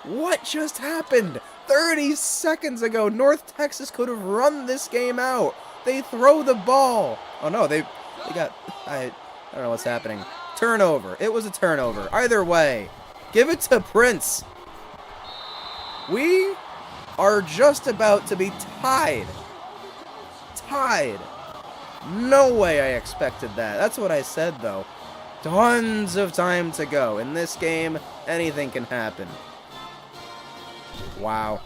What just happened? 30 seconds ago, North Texas could have run this game out. They throw the ball. Oh, no, they got... I don't know what's happening. Turnover. It was a turnover. Either way, give it to Prince. We are just about to be tied. Tied. No way I expected that. That's what I said, though. Tons of time to go. In this game, anything can happen. Wow.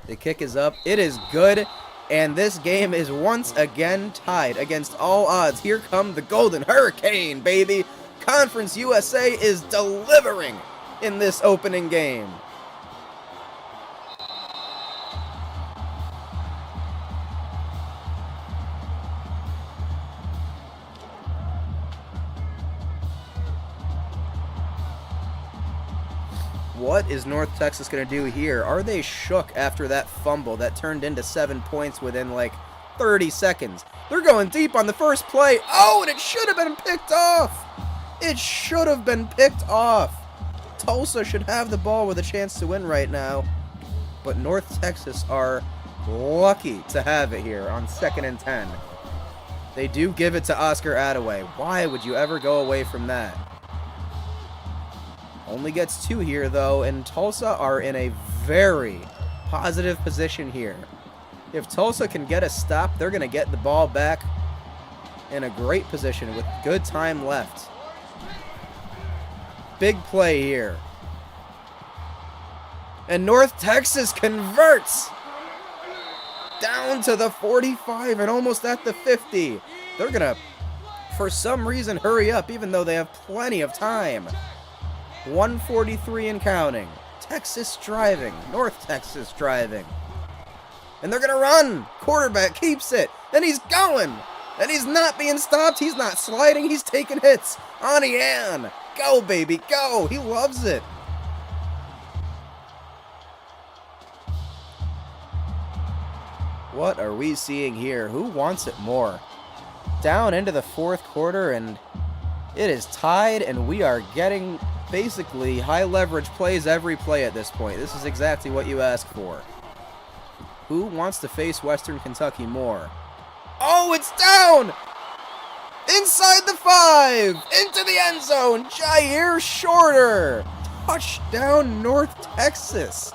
The kick is up. It is good. And this game is once again tied against all odds. Here come the Golden Hurricane, baby. Conference USA is delivering in this opening game. What is North Texas going to do here? Are they shook after that fumble that turned into 7 points within like 30 seconds? They're going deep on the first play. Oh, and it should have been picked off. It should have been picked off. Tulsa should have the ball with a chance to win right now. But North Texas are lucky to have it here on 2nd and 10. They do give it to Oscar Attaway. Why would you ever go away from that? Only gets 2 here, though, and Tulsa are in a very positive position here. If Tulsa can get a stop, they're going to get the ball back in a great position with good time left. Big play here. And North Texas converts down to the 45 and almost at the 50. They're going to, for some reason, hurry up, even though they have plenty of time. 1:43 and counting. Texas driving. North Texas driving. And they're going to run. Quarterback keeps it. And he's going. And he's not being stopped. He's not sliding. He's taking hits. Anian. Go, baby. Go. He loves it. What are we seeing here? Who wants it more? Down into the fourth quarter, and it is tied, and we are getting basically high leverage plays every play at this point. This is exactly what you ask for. Who wants to face Western Kentucky more? Oh, it's down! Inside the 5! Into the end zone! Jair Shorter! Touchdown, North Texas!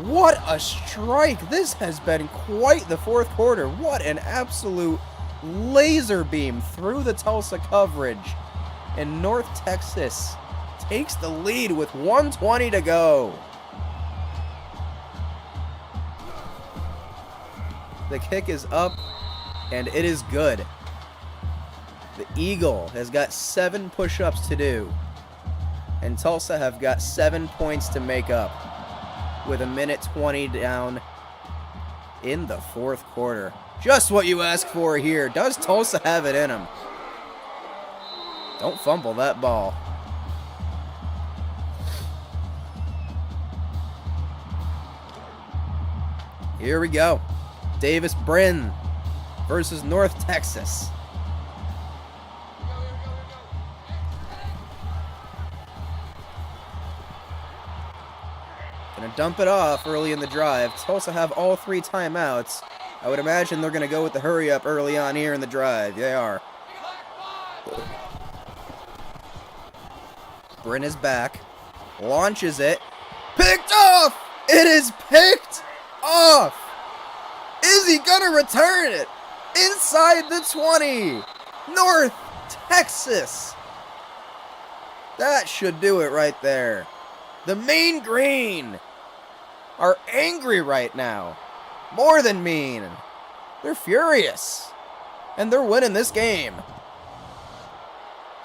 What a strike! This has been quite the fourth quarter. What an absolute laser beam through the Tulsa coverage. And North Texas takes the lead with 1:20 to go. The kick is up, and it is good. The Eagle has got 7 push-ups to do, and Tulsa have got 7 points to make up with 1:20 down in the fourth quarter. Just what you ask for here. Does Tulsa have it in them? Don't fumble that ball. Here we go. Davis Brin versus North Texas. Gonna dump it off early in the drive. Tulsa have all 3 timeouts. I would imagine they're gonna go with the hurry up early on here in the drive. They are. Brin is back. Launches it. Picked off! It is picked off! Is he gonna return it? Inside the 20! North Texas! That should do it right there. The Mean Green are angry right now. More than mean. They're furious. And they're winning this game.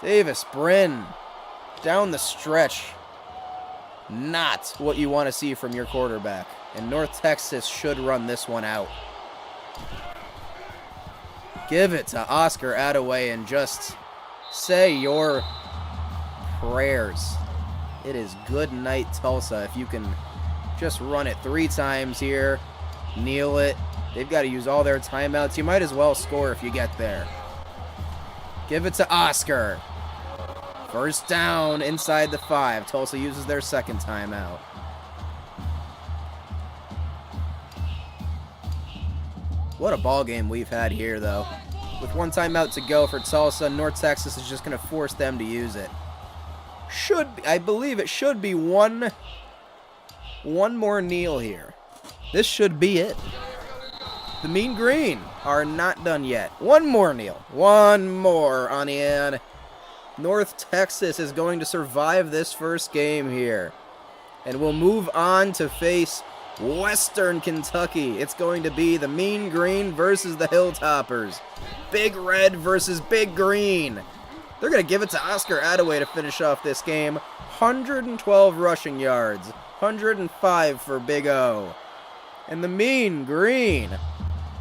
Davis Brin down the stretch. Not what you want to see from your quarterback. And North Texas should run this one out. Give it to Oscar Attaway and just say your prayers. It is good night, Tulsa. If you can just run it 3 times here, kneel it. They've got to use all their timeouts. You might as well score if you get there. Give it to Oscar. First down inside the 5. Tulsa uses their second timeout. What a ball game we've had here, though. With 1 timeout to go for Tulsa, North Texas is just going to force them to use it. I believe it should be one more kneel here. This should be it. The Mean Green are not done yet. One more kneel. One more on the end. North Texas is going to survive this first game here. And we'll move on to face Western Kentucky. It's going to be the Mean Green versus the Hilltoppers. Big Red versus Big Green. They're going to give it to Oscar Attaway to finish off this game. 112 rushing yards. 105 for Big O. And the Mean Green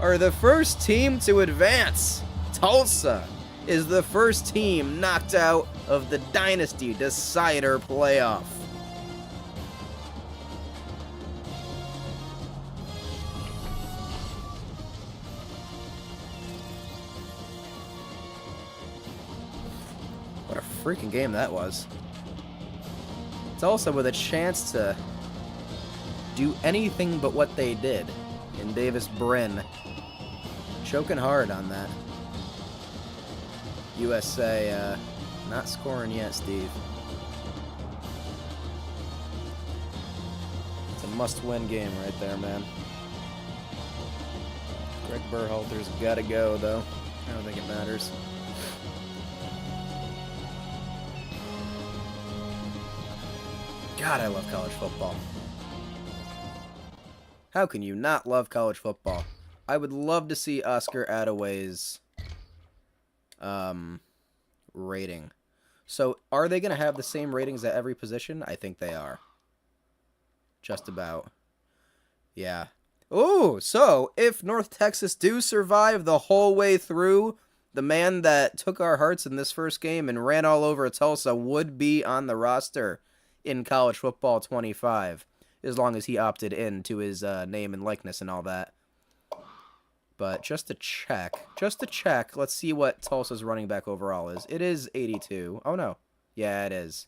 are the first team to advance. Tulsa is the first team knocked out of the Dynasty Decider playoff. What a freaking game that was. Tulsa with a chance to do anything but what they did. And Davis Brin choking hard on that. USA not scoring yet, Steve. It's a must-win game right there, man. Greg Berhalter's got to go, though. I don't think it matters. God, I love college football. How can you not love college football? I would love to see Oscar Attaway's rating. So, are they going to have the same ratings at every position? I think they are. Just about. Yeah. Ooh, so if North Texas do survive the whole way through, the man that took our hearts in this first game and ran all over Tulsa would be on the roster in College Football 25, as long as he opted in to his name and likeness and all that. But just to check, let's see what Tulsa's running back overall is. It is 82. Oh, no. Yeah, it is.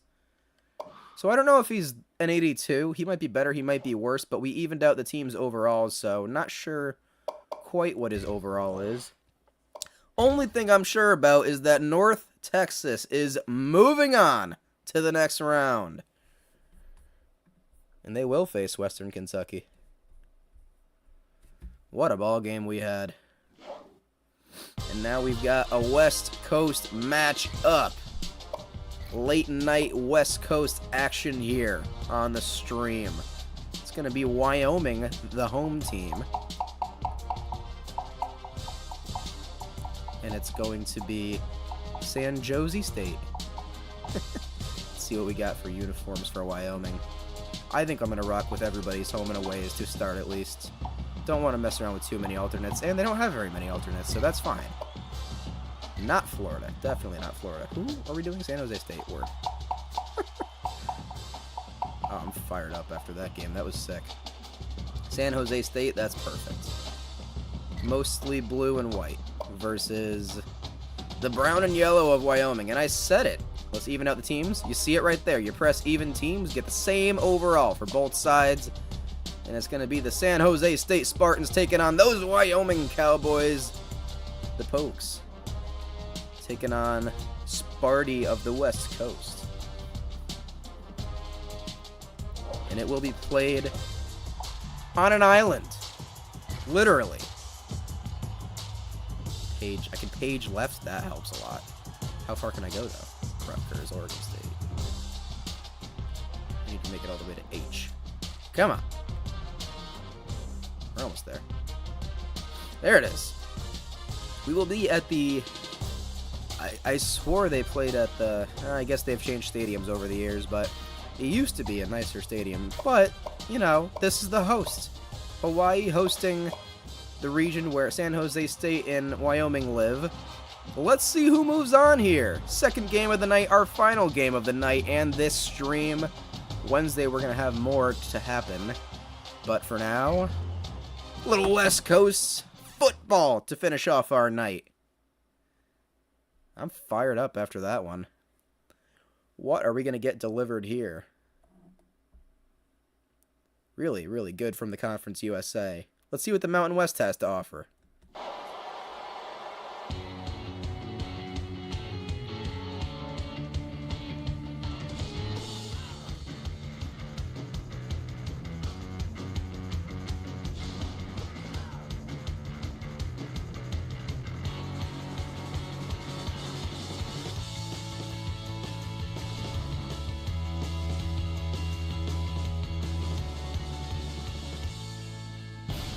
So I don't know if he's an 82. He might be better, he might be worse, but we evened out the team's overall, so not sure quite what his overall is. Only thing I'm sure about is that North Texas is moving on to the next round. And they will face Western Kentucky. What a ball game we had. And now we've got a West Coast match up. Late night West Coast action here on the stream. It's going to be Wyoming, the home team. And it's going to be San Jose State. Let's see what we got for uniforms for Wyoming. I think I'm going to rock with everybody's home and aways to start at least. Don't want to mess around with too many alternates, and they don't have very many alternates, so that's fine. Not Florida. Definitely not Florida. Who are we doing? San Jose State. Word. Oh, I'm fired up after that game. That was sick. San Jose State, that's perfect. Mostly blue and white versus the brown and yellow of Wyoming. And I said it. Let's even out the teams. You see it right there. You press even teams, get the same overall for both sides. And it's going to be the San Jose State Spartans taking on those Wyoming Cowboys, the Pokes. Taking on Sparty of the West Coast. And it will be played on an island. Literally. I can page left. That helps a lot. How far can I go, though? Rutgers, Oregon State. I need to make it all the way to H. Come on. We're almost there. There it is. We will be at the... I swore they played at the... I guess they've changed stadiums over the years, but it used to be a nicer stadium. But, you know, this is the host. Hawaii hosting the region where San Jose State and Wyoming live. Let's see who moves on here. Second game of the night, our final game of the night, and this stream. Wednesday, we're going to have more to happen. But for now, little West Coast football to finish off our night. I'm fired up after that one. What are we going to get delivered here? Really, really good from the Conference USA. Let's see what the Mountain West has to offer.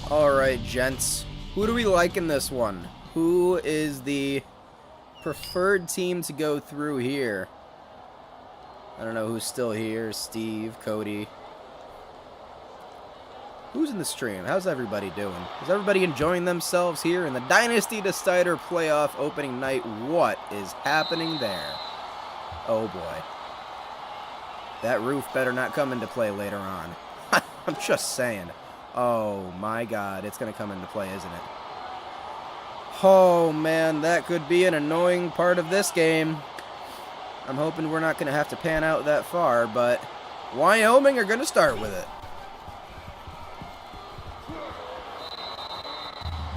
Alright, gents. Who do we like in this one? Who is the preferred team to go through here? I don't know who's still here. Steve, Cody. Who's in the stream? How's everybody doing? Is everybody enjoying themselves here in the Dynasty Decider playoff opening night? What is happening there? Oh boy. That roof better not come into play later on. I'm just saying. Oh my god, it's going to come into play, isn't it? Oh man, that could be an annoying part of this game. I'm hoping we're not going to have to pan out that far, but Wyoming are going to start with it.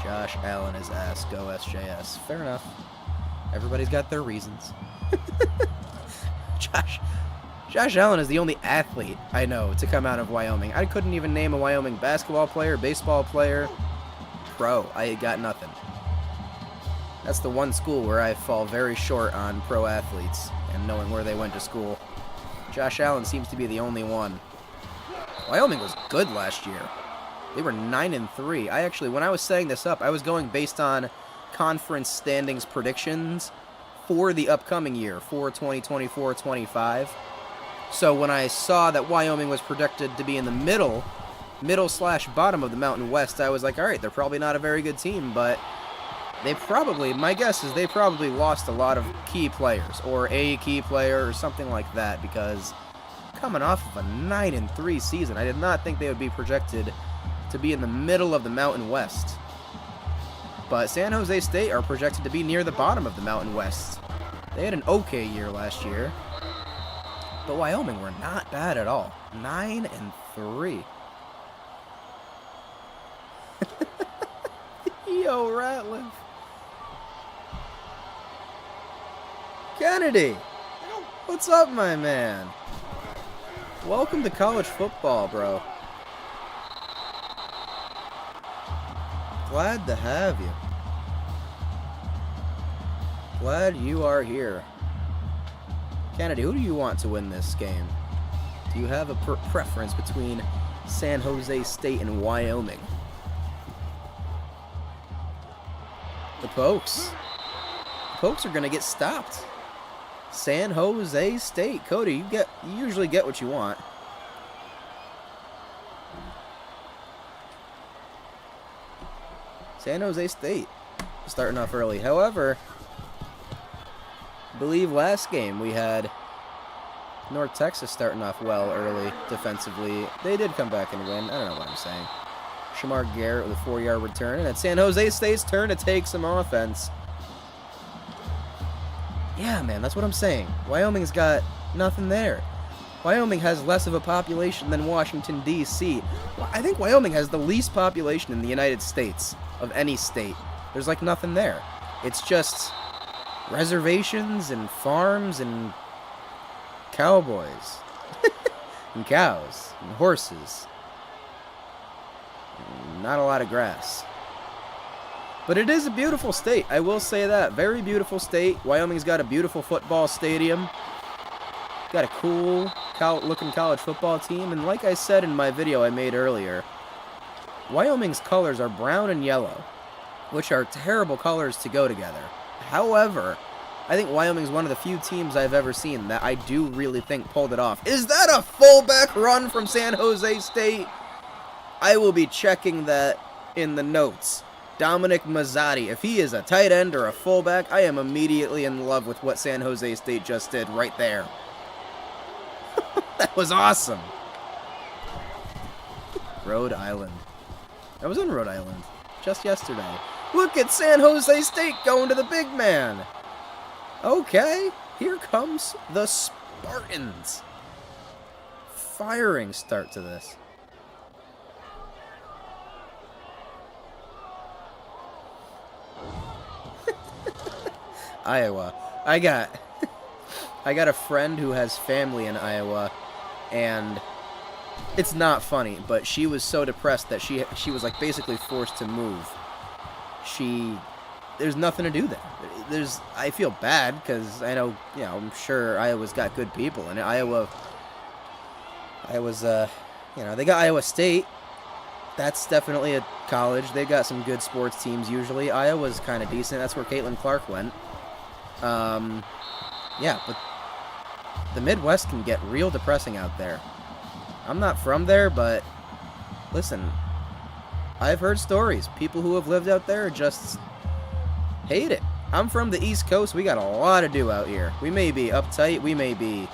Josh Allen is ass. Go SJS. Fair enough. Everybody's got their reasons. Josh Allen is the only athlete I know to come out of Wyoming. I couldn't even name a Wyoming basketball player, baseball player, pro. I got nothing. That's the one school where I fall very short on pro athletes and knowing where they went to school. Josh Allen seems to be the only one. Wyoming was good last year. They were 9-3. I actually, when I was setting this up, I was going based on conference standings predictions for the upcoming year, for 2024-25. So when I saw that Wyoming was projected to be in the middle, middle/bottom of the Mountain West, I was like, all right, they're probably not a very good team, but they probably, my guess is they probably lost a lot of key players, or a key player, or something like that, because coming off of a 9-3 season, I did not think they would be projected to be in the middle of the Mountain West. But San Jose State are projected to be near the bottom of the Mountain West. They had an okay year last year. But Wyoming were not bad at all. 9-3. Yo, Ratliff. Kennedy! What's up, my man? Welcome to college football, bro. Glad to have you. Glad you are here. Kennedy, who do you want to win this game? Do you have a preference between San Jose State and Wyoming? The Pokes. The Pokes are going to get stopped. San Jose State. Cody, you usually get what you want. San Jose State starting off early. However, I believe last game we had North Texas starting off well early defensively. They did come back and win. I don't know what I'm saying. Shamar Garrett with a 4-yard return. And it's San Jose State's turn to take some offense. Yeah, man, that's what I'm saying. Wyoming's got nothing there. Wyoming has less of a population than Washington, D.C. I think Wyoming has the least population in the United States of any state. There's like nothing there. It's just reservations and farms and cowboys and cows and horses. Not a lot of grass. But it is a beautiful state, I will say that. Very beautiful state. Wyoming's got a beautiful football stadium. Got a cool looking college football team. And like I said in my video I made earlier, Wyoming's colors are brown and yellow, which are terrible colors to go together. However, I think Wyoming's one of the few teams I've ever seen that I do really think pulled it off. Is that a fullback run from San Jose State? I will be checking that in the notes. Dominic Mazzotti, if he is a tight end or a fullback, I am immediately in love with what San Jose State just did right there. That was awesome. Rhode Island. I was in Rhode Island just yesterday. Look at San Jose State going to the big man. Okay, here comes the Spartans. Firing start to this. Iowa. I got a friend who has family in Iowa, and it's not funny, but she was so depressed that she was like basically forced to move. There's nothing to do there. I feel bad because I know, I'm sure Iowa's got good people, and Iowa's, they got Iowa State. That's definitely a college. They got some good sports teams usually. Iowa's kind of decent. That's where Caitlin Clark went. Yeah, but the Midwest can get real depressing out there. I'm not from there, but listen, I've heard stories. People who have lived out there just hate it. I'm from the East Coast. We got a lot to do out here. We may be uptight. We may be,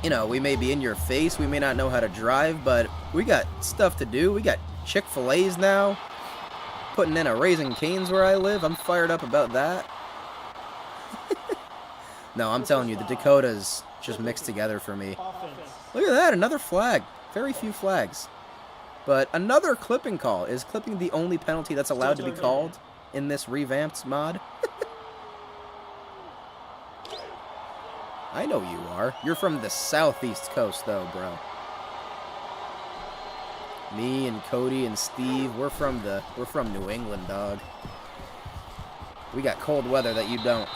we may be in your face. We may not know how to drive, but we got stuff to do. We got Chick-fil-A's now. Putting in a Raising Cane's where I live. I'm fired up about that. No, I'm telling you, the Dakotas just mixed together for me. Look at that, another flag. Very few flags. But another clipping call. Is clipping the only penalty that's allowed to be called in this revamped mod? I know you are. You're from the southeast coast, though, bro. Me and Cody and Steve, we're from New England, dog. We got cold weather that you don't.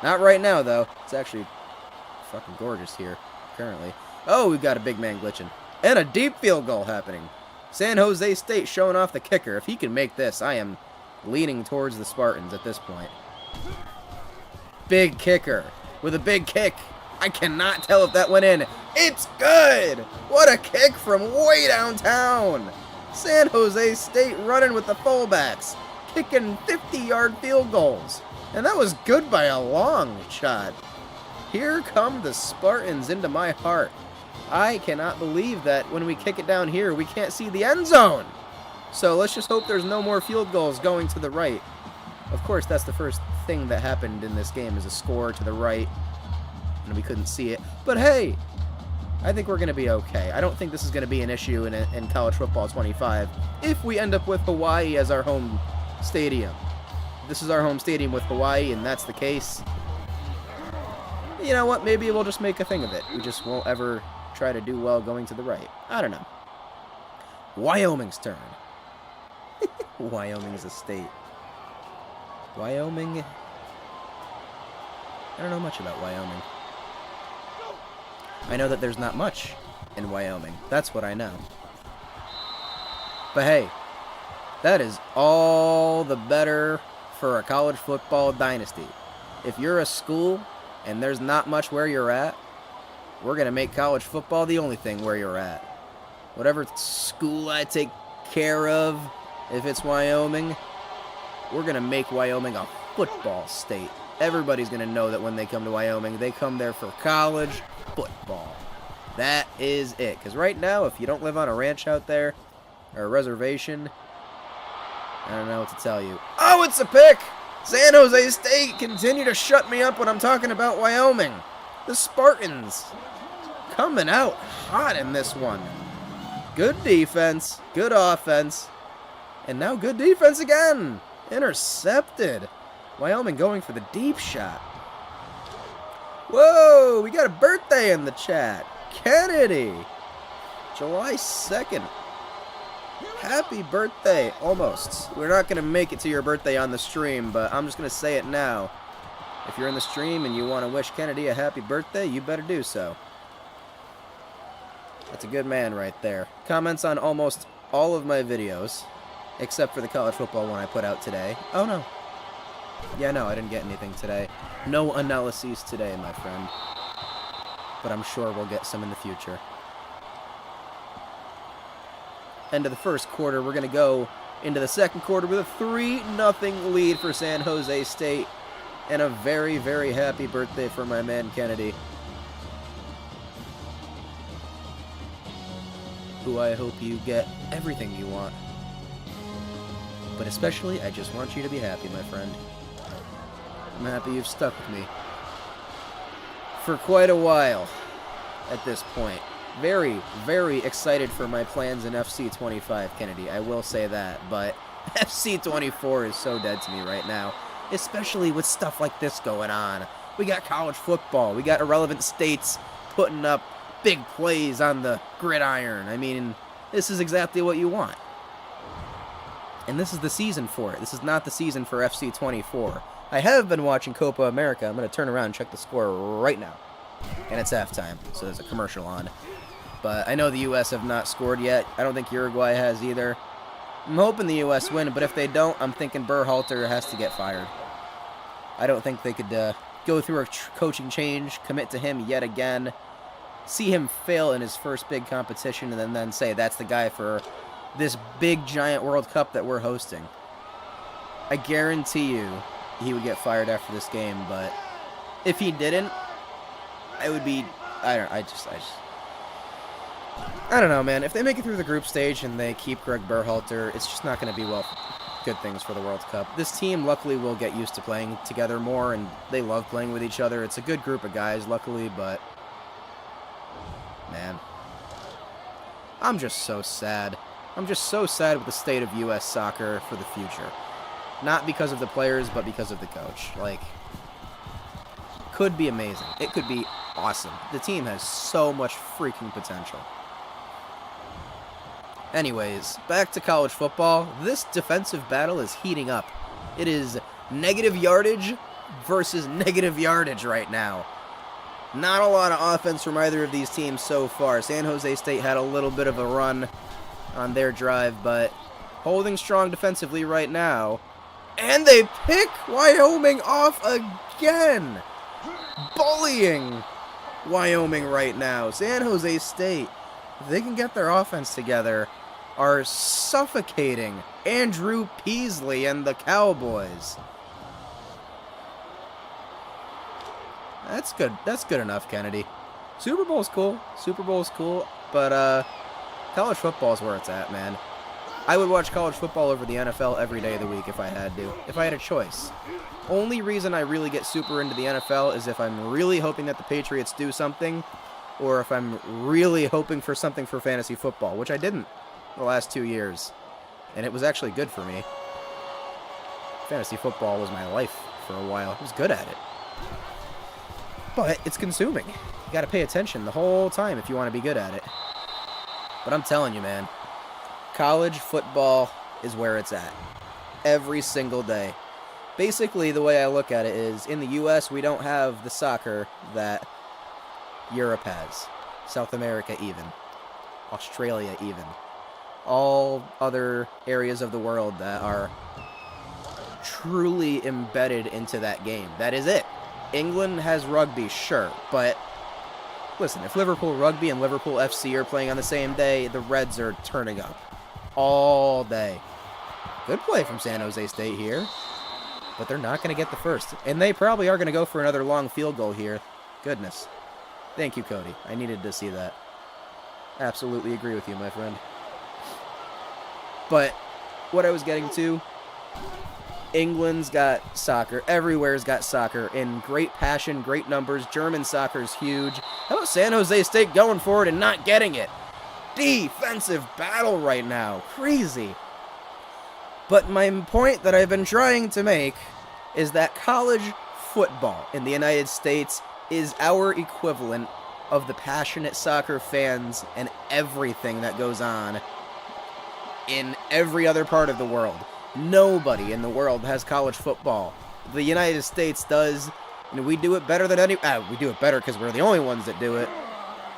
Not right now, though. It's actually fucking gorgeous here, currently. Oh, we've got a big man glitching. And a deep field goal happening. San Jose State showing off the kicker. If he can make this, I am leaning towards the Spartans at this point. Big kicker with a big kick. I cannot tell if that went in. It's good! What a kick from way downtown! San Jose State running with the fullbacks, kicking 50-yard field goals. And that was good by a long shot. Here come the Spartans into my heart. I cannot believe that when we kick it down here, we can't see the end zone. So let's just hope there's no more field goals going to the right. Of course, that's the first thing that happened in this game, is a score to the right, and we couldn't see it. But hey, I think we're going to be okay. I don't think this is going to be an issue in College Football 25 if we end up with Hawaii as our home stadium. This is our home stadium with Hawaii, and that's the case. You know what? Maybe we'll just make a thing of it. We just won't ever try to do well going to the right. I don't know. Wyoming's turn. Wyoming's a state. Wyoming. I don't know much about Wyoming. I know that there's not much in Wyoming. That's what I know. But hey, that is all the better for a college football dynasty. If you're a school and there's not much where you're at, we're going to make college football the only thing where you're at. Whatever school I take care of, if it's Wyoming, we're going to make Wyoming a football state. Everybody's going to know that when they come to Wyoming, they come there for college football. That is it. Because right now, if you don't live on a ranch out there, or a reservation, I don't know what to tell you. Oh, it's a pick! San Jose State continue to shut me up when I'm talking about Wyoming. The Spartans coming out hot in this one. Good defense, good offense, and now good defense again. Intercepted. Wyoming going for the deep shot. Whoa, we got a birthday in the chat. Kennedy, July 2nd. Happy birthday, almost. We're not going to make it to your birthday on the stream, but I'm just going to say it now. If you're in the stream and you want to wish Kennedy a happy birthday, you better do so. That's a good man right there. Comments on almost all of my videos, except for the college football one I put out today. Oh, no. Yeah, no, I didn't get anything today. No analyses today, my friend. But I'm sure we'll get some in the future. End of the first quarter, we're going to go into the second quarter with a 3-0 lead for San Jose State. And a very, very happy birthday for my man Kennedy, who I hope you get everything you want. But especially, I just want you to be happy, my friend. I'm happy you've stuck with me for quite a while at this point. Very, very excited for my plans in FC 25, Kennedy. I will say that, but FC 24 is so dead to me right now, especially with stuff like this going on. We got college football. We got irrelevant states putting up big plays on the gridiron. I mean, this is exactly what you want. And this is the season for it. This is not the season for FC 24. I have been watching Copa America. I'm going to turn around and check the score right now. And it's halftime, so there's a commercial on. But I know the U.S. have not scored yet. I don't think Uruguay has either. I'm hoping the U.S. win, but if they don't, I'm thinking Berhalter has to get fired. I don't think they could go through a coaching change, commit to him yet again, see him fail in his first big competition, and then say that's the guy for this big, giant World Cup that we're hosting. I guarantee you he would get fired after this game, but if he didn't, I would be... I don't know, man. If they make it through the group stage and they keep Greg Berhalter, it's just not going to be good things for the World Cup. This team, luckily, will get used to playing together more, and they love playing with each other. It's a good group of guys, luckily, but... man. I'm just so sad. I'm just so sad with the state of U.S. soccer for the future. Not because of the players, but because of the coach. Like, could be amazing. It could be awesome. The team has so much freaking potential. Anyways, back to college football. This defensive battle is heating up. It is negative yardage versus negative yardage right now. Not a lot of offense from either of these teams so far. San Jose State had a little bit of a run on their drive, but holding strong defensively right now. And they pick Wyoming off again. Bullying Wyoming right now. San Jose State, if they can get their offense together, are suffocating Andrew Peasley and the Cowboys. That's good. That's good enough, Kennedy. Super Bowl's cool. Super Bowl's cool, but college football is where it's at, man. I would watch college football over the NFL every day of the week if I had to. If I had a choice. Only reason I really get super into the NFL is if I'm really hoping that the Patriots do something, or if I'm really hoping for something for fantasy football, which I didn't the last 2 years. And it was actually good for me. Fantasy football was my life for a while. I was good at it. But it's consuming. You gotta pay attention the whole time if you want to be good at it. But I'm telling you, man, college football is where it's at. Every single day. Basically, the way I look at it is, in the U.S., we don't have the soccer that Europe has. South America even. Australia even. All other areas of the world that are truly embedded into that game. That is it. England has rugby, sure, but listen, if Liverpool Rugby and Liverpool FC are playing on the same day, the Reds are turning up all day. Good play from San Jose State here, but they're not going to get the first, and they probably are going to go for another long field goal here. Goodness. Thank you, Cody. I needed to see that. Absolutely agree with you, my friend. But what I was getting to, England's got soccer. Everywhere's got soccer in great passion, great numbers. German soccer's huge. How about San Jose State going for it and not getting it? Defensive battle right now. Crazy. But my point that I've been trying to make is that college football in the United States is our equivalent of the passionate soccer fans and everything that goes on in every other part of the world. Nobody in the world has college football. The United States does. And we do it better than any... we do it better because we're the only ones that do it.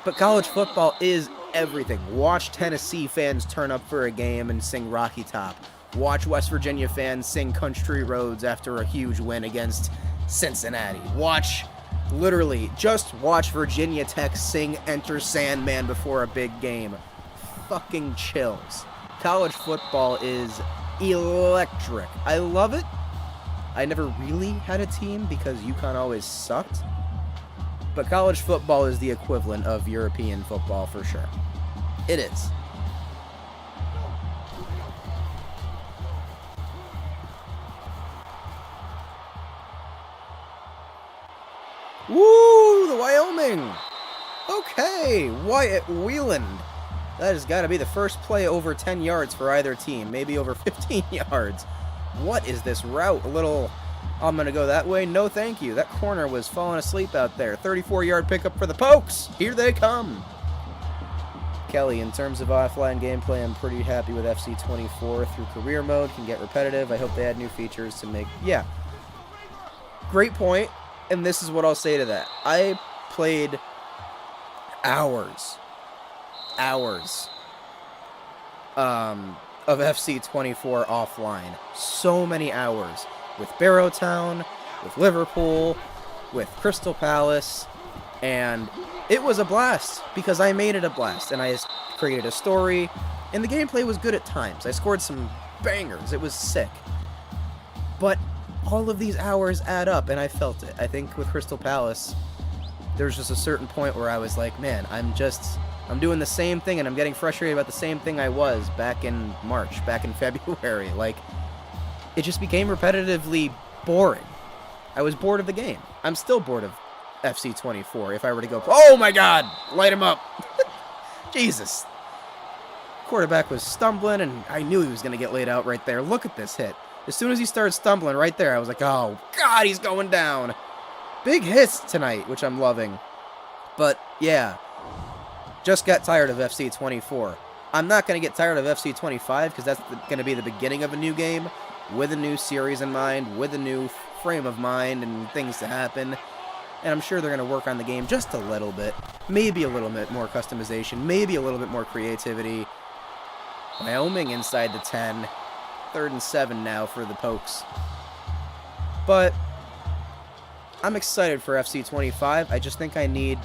But college football is everything. Watch Tennessee fans turn up for a game and sing Rocky Top. Watch West Virginia fans sing Country Roads after a huge win against Cincinnati. Literally, just watch Virginia Tech sing Enter Sandman before a big game. Fucking chills. College football is electric. I love it. I never really had a team because UConn always sucked. But college football is the equivalent of European football for sure. It is. Woo! The Wyoming! Okay, Wyatt Wieland. That has got to be the first play over 10 yards for either team. Maybe over 15 yards. What is this route? I'm going to go that way. No, thank you. That corner was falling asleep out there. 34-yard pickup for the Pokes. Here they come. Kelly, in terms of offline gameplay, I'm pretty happy with FC24 through career mode. Can get repetitive. I hope they add new features to make... Yeah. Great point. And this is what I'll say to that. I played hours of FC24 offline. So many hours. With Barrowtown, with Liverpool, with Crystal Palace, and it was a blast because I made it a blast, and I created a story, and the gameplay was good at times. I scored some bangers. It was sick. But all of these hours add up, and I felt it. I think with Crystal Palace, there was just a certain point where I was like, man, I'm doing the same thing, and I'm getting frustrated about the same thing I was back in March, back in February. Like, it just became repetitively boring. I was bored of the game. I'm still bored of FC24 if I were to go, oh my god, light him up. Jesus. Quarterback was stumbling, and I knew he was going to get laid out right there. Look at this hit. As soon as he started stumbling right there, I was like, oh god, he's going down. Big hits tonight, which I'm loving. But, yeah. Just got tired of FC24. I'm not going to get tired of FC25 because that's going to be the beginning of a new game with a new series in mind, with a new frame of mind and things to happen. And I'm sure they're going to work on the game just a little bit. Maybe a little bit more customization, maybe a little bit more creativity. Wyoming inside the 10. 3rd and 7 now for the Pokes. But I'm excited for FC25. I just think I need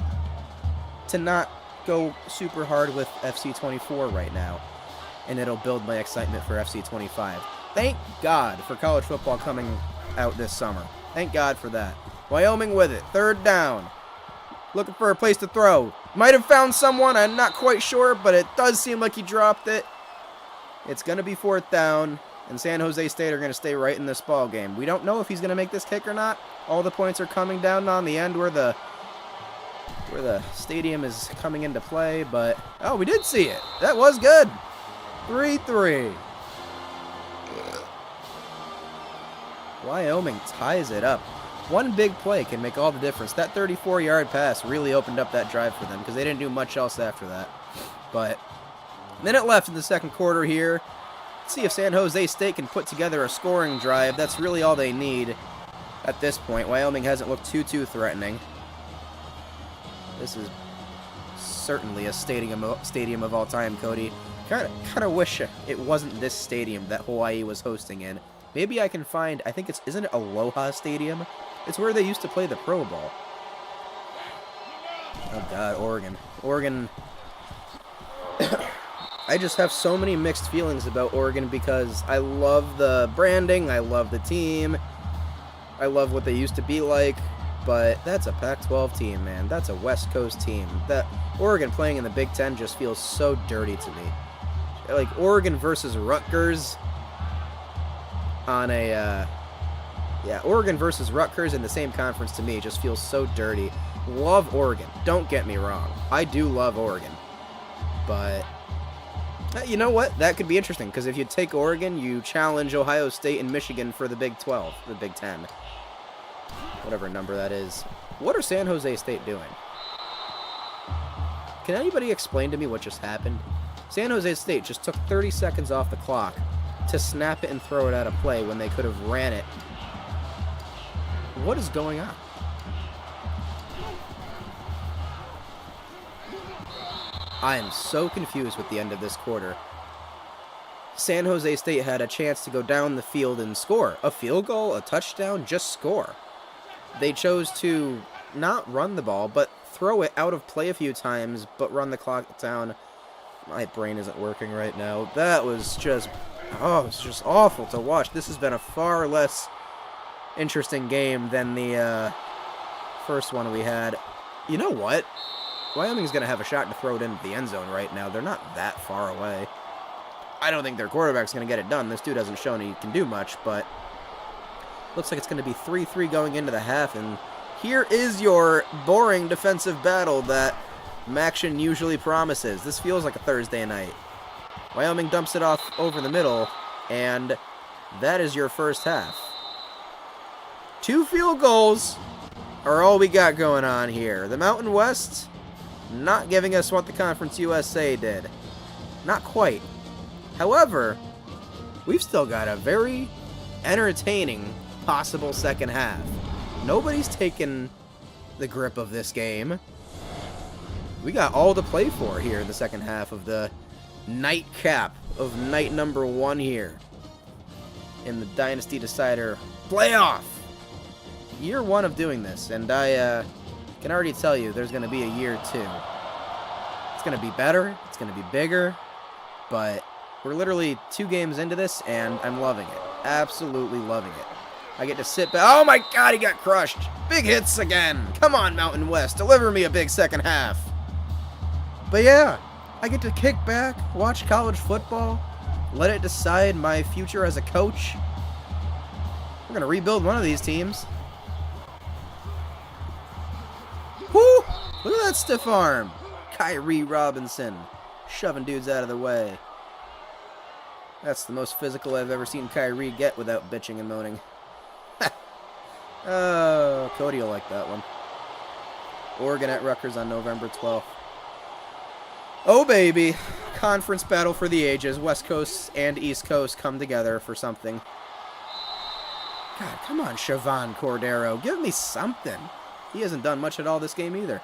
to not go super hard with FC24 right now, and it'll build my excitement for FC25. Thank God for college football coming out this summer. Thank God for that. Wyoming with it. 3rd down. Looking for a place to throw. Might have found someone. I'm not quite sure, but it does seem like he dropped it. It's going to be 4th down, and San Jose State are going to stay right in this ball game. We don't know if he's going to make this kick or not. All the points are coming down on the end where the stadium is coming into play, but oh, we did see it. That was good. 3-3. Wyoming ties it up. One big play can make all the difference. That 34-yard pass really opened up that drive for them because they didn't do much else after that. But minute left in the second quarter here. Let's see if San Jose State can put together a scoring drive. That's really all they need at this point. Wyoming hasn't looked too threatening. This is certainly a stadium of all time, Cody. Kind of wish it wasn't this stadium that Hawaii was hosting in. Maybe I can find, I think isn't it Aloha Stadium? It's where they used to play the Pro Bowl. Oh God, Oregon. Oregon. I just have so many mixed feelings about Oregon because I love the branding, I love the team, I love what they used to be like, but that's a Pac-12 team, man. That's a West Coast team. That Oregon playing in the Big Ten just feels so dirty to me. Like Oregon versus Rutgers on a, Oregon versus Rutgers in the same conference to me just feels so dirty. Love Oregon. Don't get me wrong. I do love Oregon. But you know what? That could be interesting because if you take Oregon, you challenge Ohio State and Michigan for the Big 12, the Big 10. Whatever number that is. What are San Jose State doing? Can anybody explain to me what just happened? San Jose State just took 30 seconds off the clock to snap it and throw it out of play when they could have ran it. What is going on? I am so confused with the end of this quarter. San Jose State had a chance to go down the field and score. A field goal, a touchdown, just score. They chose to not run the ball, but throw it out of play a few times, but run the clock down. My brain isn't working right now. That was just, it's just awful to watch. This has been a far less interesting game than the first one we had. You know what? Wyoming's going to have a shot to throw it into the end zone right now. They're not that far away. I don't think their quarterback's going to get it done. This dude hasn't shown he can do much, but looks like it's going to be 3-3 going into the half, and here is your boring defensive battle that Maction usually promises. This feels like a Thursday night. Wyoming dumps it off over the middle, and that is your first half. 2 field goals are all we got going on here. The Mountain West not giving us what the Conference USA did. Not quite. However, we've still got a very entertaining possible second half. Nobody's taken the grip of this game. We got all to play for here in the second half of the nightcap of night number 1 here in the Dynasty Decider playoff. Year 1 of doing this, and I can already tell you there's going to be a year 2. It's going to be better, it's going to be bigger, but we're literally 2 games into this, and I'm loving it. Absolutely loving it. I get to sit back. Oh my God, he got crushed. Big hits again. Come on, Mountain West. Deliver me a big second half. But yeah, I get to kick back, watch college football, let it decide my future as a coach. We're going to rebuild one of these teams. Whoo! Look at that stiff arm. Kyrie Robinson shoving dudes out of the way. That's the most physical I've ever seen Kyrie get without bitching and moaning. Oh, Cody will like that one. Oregon at Rutgers on November 12th. Oh, baby. Conference battle for the ages. West Coast and East Coast come together for something. God, come on, Siobhan Cordero. Give me something. He hasn't done much at all this game either.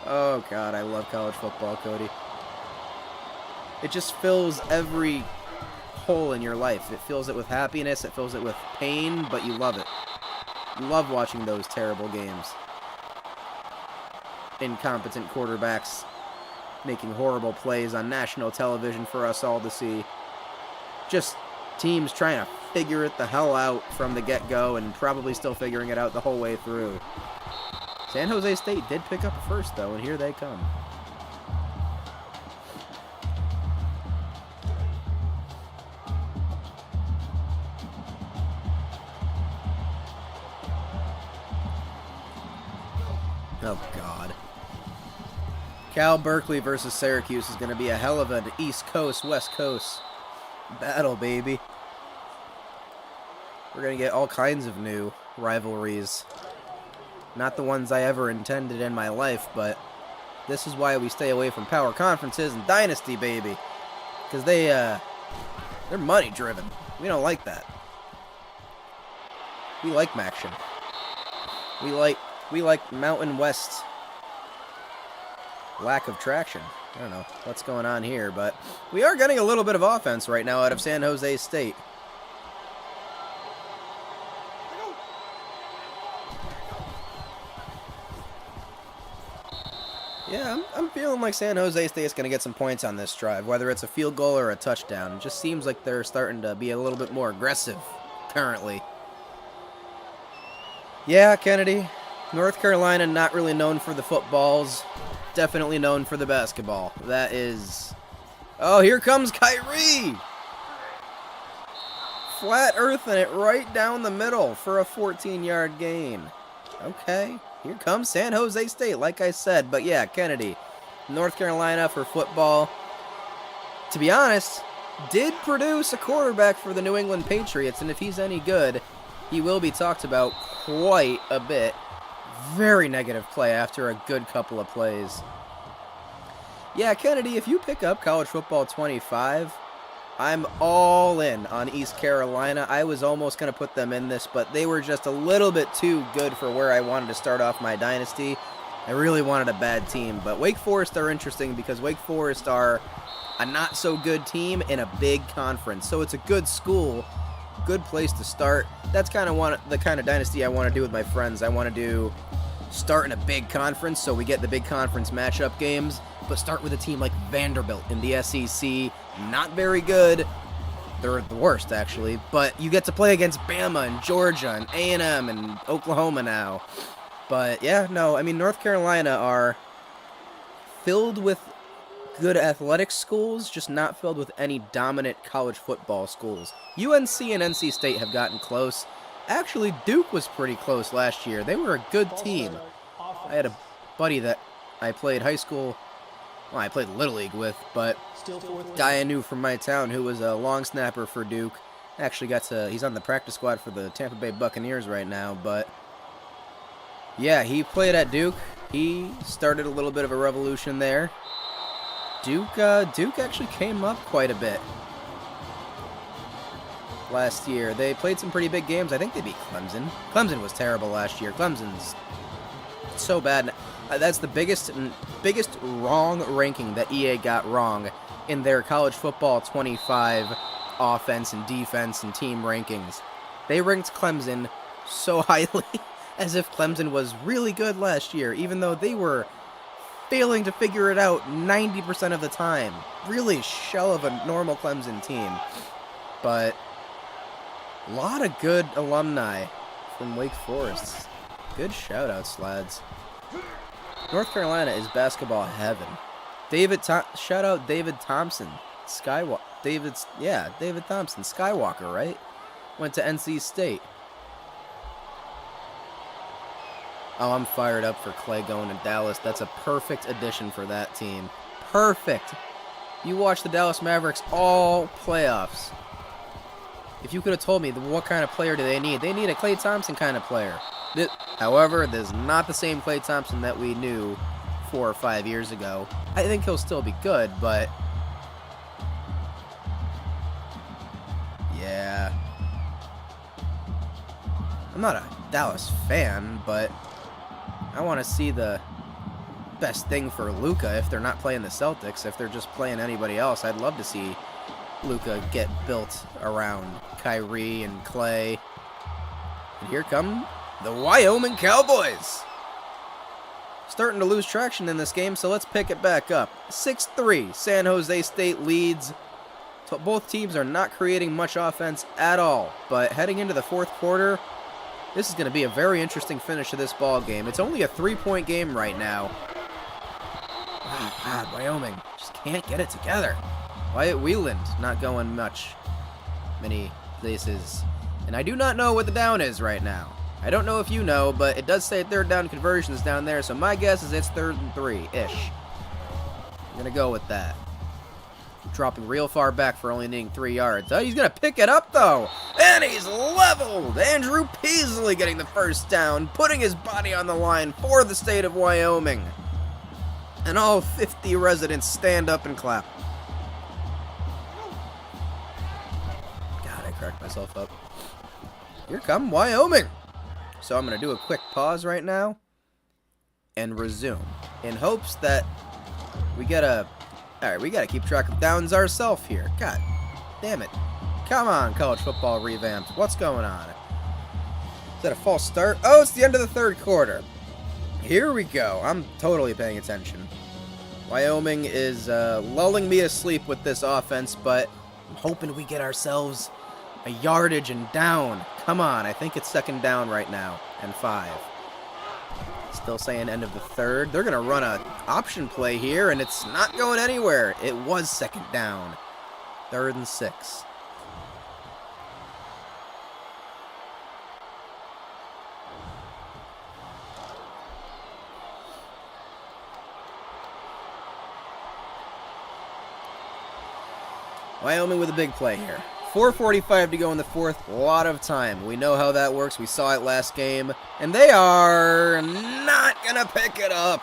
Oh, God, I love college football, Cody. It just fills every hole in your life. It fills it with happiness, it fills it with pain, but you love it. love watching those terrible games. Incompetent quarterbacks making horrible plays on national television for us all to see. Just teams trying to figure it the hell out from the get-go and probably still figuring it out the whole way through. San Jose State did pick up a first, though, and here they come. Oh, God. Cal Berkeley versus Syracuse is going to be a hell of an East Coast, West Coast battle, baby. We're going to get all kinds of new rivalries. Not the ones I ever intended in my life, but this is why we stay away from power conferences and Dynasty, baby. Because they're money driven. We don't like that. We like Maction. We like Mountain West lack of traction. I don't know what's going on here, but we are getting a little bit of offense right now out of San Jose State. Yeah, I'm feeling like San Jose State's going to get some points on this drive, whether it's a field goal or a touchdown. It just seems like they're starting to be a little bit more aggressive currently. Yeah, Kennedy. North Carolina, not really known for the footballs. Definitely known for the basketball. That is... Oh, here comes Kyrie! Flat earthing it right down the middle for a 14-yard gain. Okay, here comes San Jose State, like I said. But yeah, Kennedy, North Carolina for football. To be honest, did produce a quarterback for the New England Patriots, and if he's any good, he will be talked about quite a bit. Very negative play after a good couple of plays. Yeah, Kennedy, if you pick up College Football 25, I'm all in on East Carolina. I was almost going to put them in this, but they were just a little bit too good for where I wanted to start off my dynasty. I really wanted a bad team, but Wake Forest are interesting because Wake Forest are a not-so-good team in a big conference. So it's a good school, good place to start. That's kind of the kind of dynasty I want to do with my friends. I want to do start in a big conference so we get the big conference matchup games, but start with a team like Vanderbilt in the SEC. Not very good. They're the worst, actually, but you get to play against Bama and Georgia and A&M and Oklahoma now. But yeah, no, I mean, North Carolina are filled with good athletic schools, just not filled with any dominant college football schools. UNC and NC State have gotten close. Actually, Duke was pretty close last year. They were a good team. I had a buddy that I played high school, well, I played Little League with, but guy I knew from my town who was a long snapper for Duke. Actually he's on the practice squad for the Tampa Bay Buccaneers right now, but yeah, he played at Duke. He started a little bit of a revolution there. Duke actually came up quite a bit last year. They played some pretty big games. I think they beat Clemson. Clemson was terrible last year. Clemson's so bad. That's the biggest wrong ranking that EA got wrong in their college football 25 offense and defense and team rankings. They ranked Clemson so highly as if Clemson was really good last year, even though they were failing to figure it out 90% of the time. Really shell of a normal Clemson team. But a lot of good alumni from Wake Forest. Good shout-outs, lads. North Carolina is basketball heaven. Shout out David Thompson. David Thompson. Skywalker, right? Went to NC State. Oh, I'm fired up for Clay going to Dallas. That's a perfect addition for that team. Perfect. You watch the Dallas Mavericks all playoffs. If you could have told me what kind of player do they need a Klay Thompson kind of player. However, this is not the same Klay Thompson that we knew 4 or 5 years ago. I think he'll still be good, but yeah. I'm not a Dallas fan, but I want to see the best thing for Luka if they're not playing the Celtics. If they're just playing anybody else, I'd love to see Luka get built around Kyrie and Clay. And here come The Wyoming Cowboys. Starting to lose traction in this game, so let's pick it back up. 6-3, San Jose State leads. Both teams are not creating much offense at all, but heading into the fourth quarter, this is going to be a very interesting finish to this ball game. It's only a 3-point game right now. Oh, God, Wyoming just can't get it together. Wyatt Wieland not going many places. And I do not know what the down is right now. I don't know if you know, but it does say third down conversions down there, so my guess is it's 3rd and 3-ish. I'm going to go with that. Dropping real far back for only needing 3 yards. Oh, he's going to pick it up, though. And he's leveled. Andrew Peasley getting the first down, putting his body on the line for the state of Wyoming. And all 50 residents stand up and clap. God, I cracked myself up. Here come Wyoming. So I'm going to do a quick pause right now and resume in hopes that we get a... Alright, we got to keep track of downs ourselves here. God damn it. Come on, college football revamped. What's going on? Is that a false start? Oh, it's the end of the third quarter. Here we go. I'm totally paying attention. Wyoming is lulling me to sleep with this offense, but I'm hoping we get ourselves a yardage and down. Come on, I think it's 2nd down right now, and 5. Still saying end of the third. They're going to run an option play here, and it's not going anywhere. It was 2nd down. 3rd and 6. Wyoming with a big play here. 4:45 to go in the fourth. A lot of time. We know how that works. We saw it last game. And they are not going to pick it up.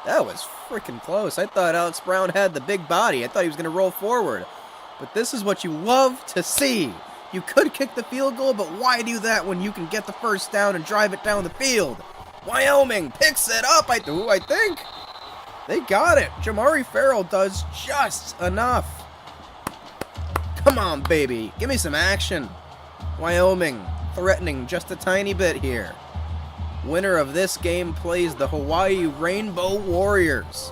That was freaking close. I thought Alex Brown had the big body. I thought he was going to roll forward. But this is what you love to see. You could kick the field goal, but why do that when you can get the first down and drive it down the field? Wyoming picks it up, I think. They got it. Jamari Farrell does just enough. Come on, baby. Give me some action. Wyoming threatening just a tiny bit here. Winner of this game plays the Hawaii Rainbow Warriors.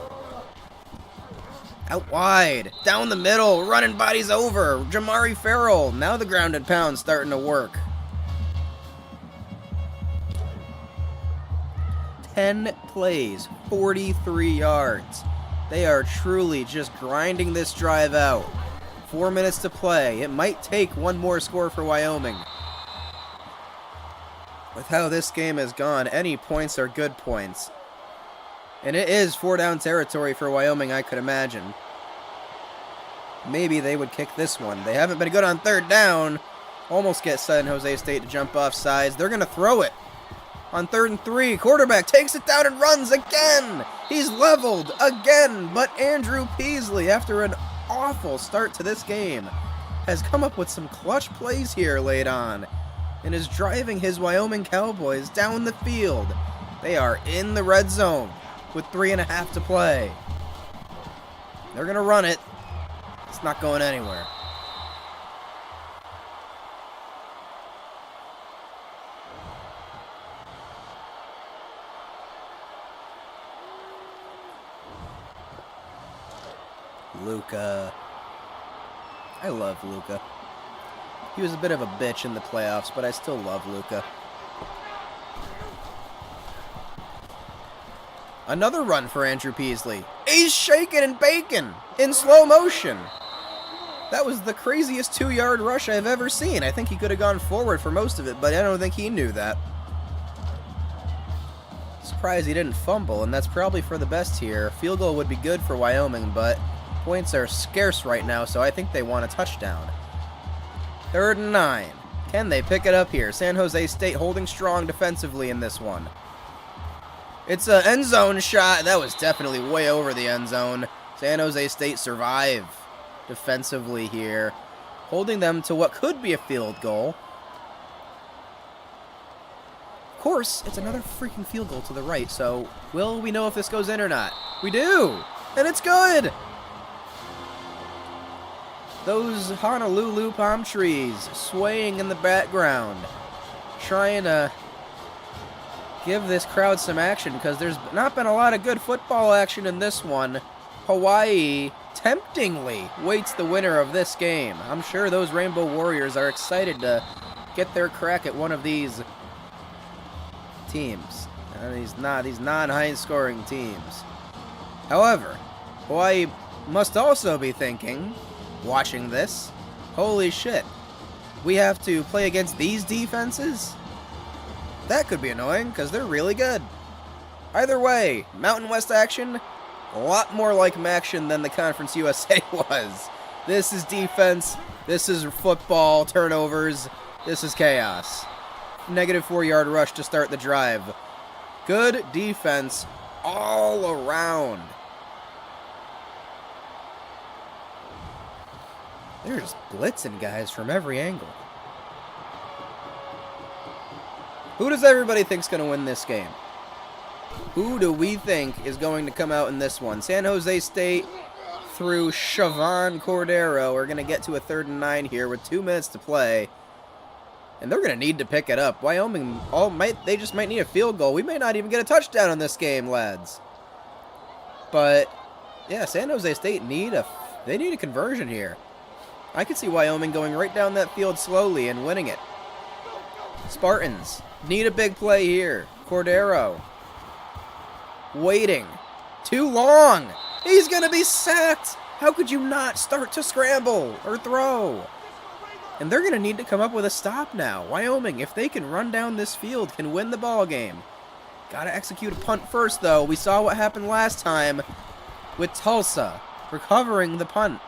Out wide. Down the middle. Running bodies over. Jamari Farrell. Now the grounded pound starting to work. 10 plays. 43 yards. They are truly just grinding this drive out. 4 minutes to play. It might take one more score for Wyoming. With how this game has gone, any points are good points. And it is 4-down territory for Wyoming, I could imagine. Maybe they would kick this one. They haven't been good on 3rd down. Almost get San Jose State to jump off sides. They're going to throw it. On 3rd and 3, quarterback takes it down and runs again. He's leveled again, but Andrew Peasley, after an awful start to this game, has come up with some clutch plays here late on and is driving his Wyoming Cowboys down the field. They are in the red zone with 3.5 to play. They're going to run it. It's not going anywhere. Luka. I love Luka. He was a bit of a bitch in the playoffs, but I still love Luka. Another run for Andrew Peasley. He's shaking and baking in slow motion. That was the craziest 2-yard rush I've ever seen. I think he could have gone forward for most of it, but I don't think he knew that. Surprised he didn't fumble, and that's probably for the best here. Field goal would be good for Wyoming, but points are scarce right now, so I think they want a touchdown. 3rd and 9. Can they pick it up here? San Jose State holding strong defensively in this one. It's an end zone shot. That was definitely way over the end zone. San Jose State survive defensively here, holding them to what could be a field goal. Of course, it's another freaking field goal to the right, so will we know if this goes in or not? We do! And it's good! Those Honolulu palm trees swaying in the background, trying to give this crowd some action, because there's not been a lot of good football action in this one. Hawaii temptingly waits the winner of this game. I'm sure those Rainbow Warriors are excited to get their crack at one of these teams. These non-high scoring teams. However, Hawaii must also be thinking, watching this, holy shit, we have to play against these defenses? That could be annoying, because they're really good. Either way, Mountain West action, a lot more like Maction than the Conference USA was. This is defense, this is football, turnovers, this is chaos. Negative 4-yard rush to start the drive. Good defense all around. They're just blitzing guys from every angle. Who does everybody think's going to win this game? Who do we think is going to come out in this one? San Jose State through Siobhan Cordero are going to get to a 3rd and 9 here with 2 minutes to play. And they're going to need to pick it up. Wyoming, they just might need a field goal. We may not even get a touchdown in this game, lads. But, yeah, San Jose State need a conversion here. I could see Wyoming going right down that field slowly and winning it. Spartans need a big play here. Cordero waiting. Too long. He's going to be sacked. How could you not start to scramble or throw? And they're going to need to come up with a stop now. Wyoming, if they can run down this field, can win the ball game. Got to execute a punt first, though. We saw what happened last time with Tulsa recovering the punt.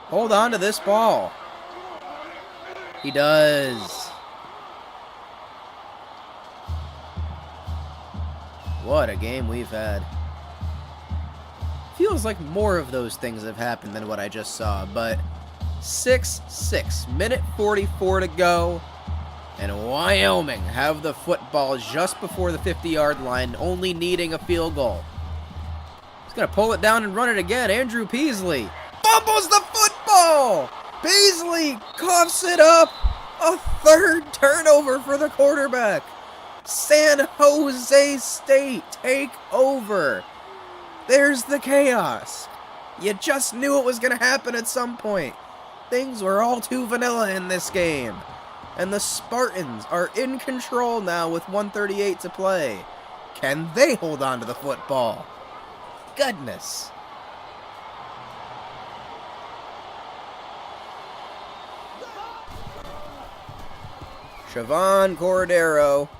Hold on to this ball. He does. What a game we've had. Feels like more of those things have happened than what I just saw, but 6-6, minute 44 to go, and Wyoming have the football just before the 50-yard line, only needing a field goal. He's going to pull it down and run it again. Andrew Peasley fumbles the football! Peasley coughs it up! A 3rd turnover for the quarterback. San Jose State take over. There's the chaos. You just knew it was going to happen at some point. Things were all too vanilla in this game. And the Spartans are in control now with 1:38 to play. Can they hold on to the football? Goodness. Siobhan Cordero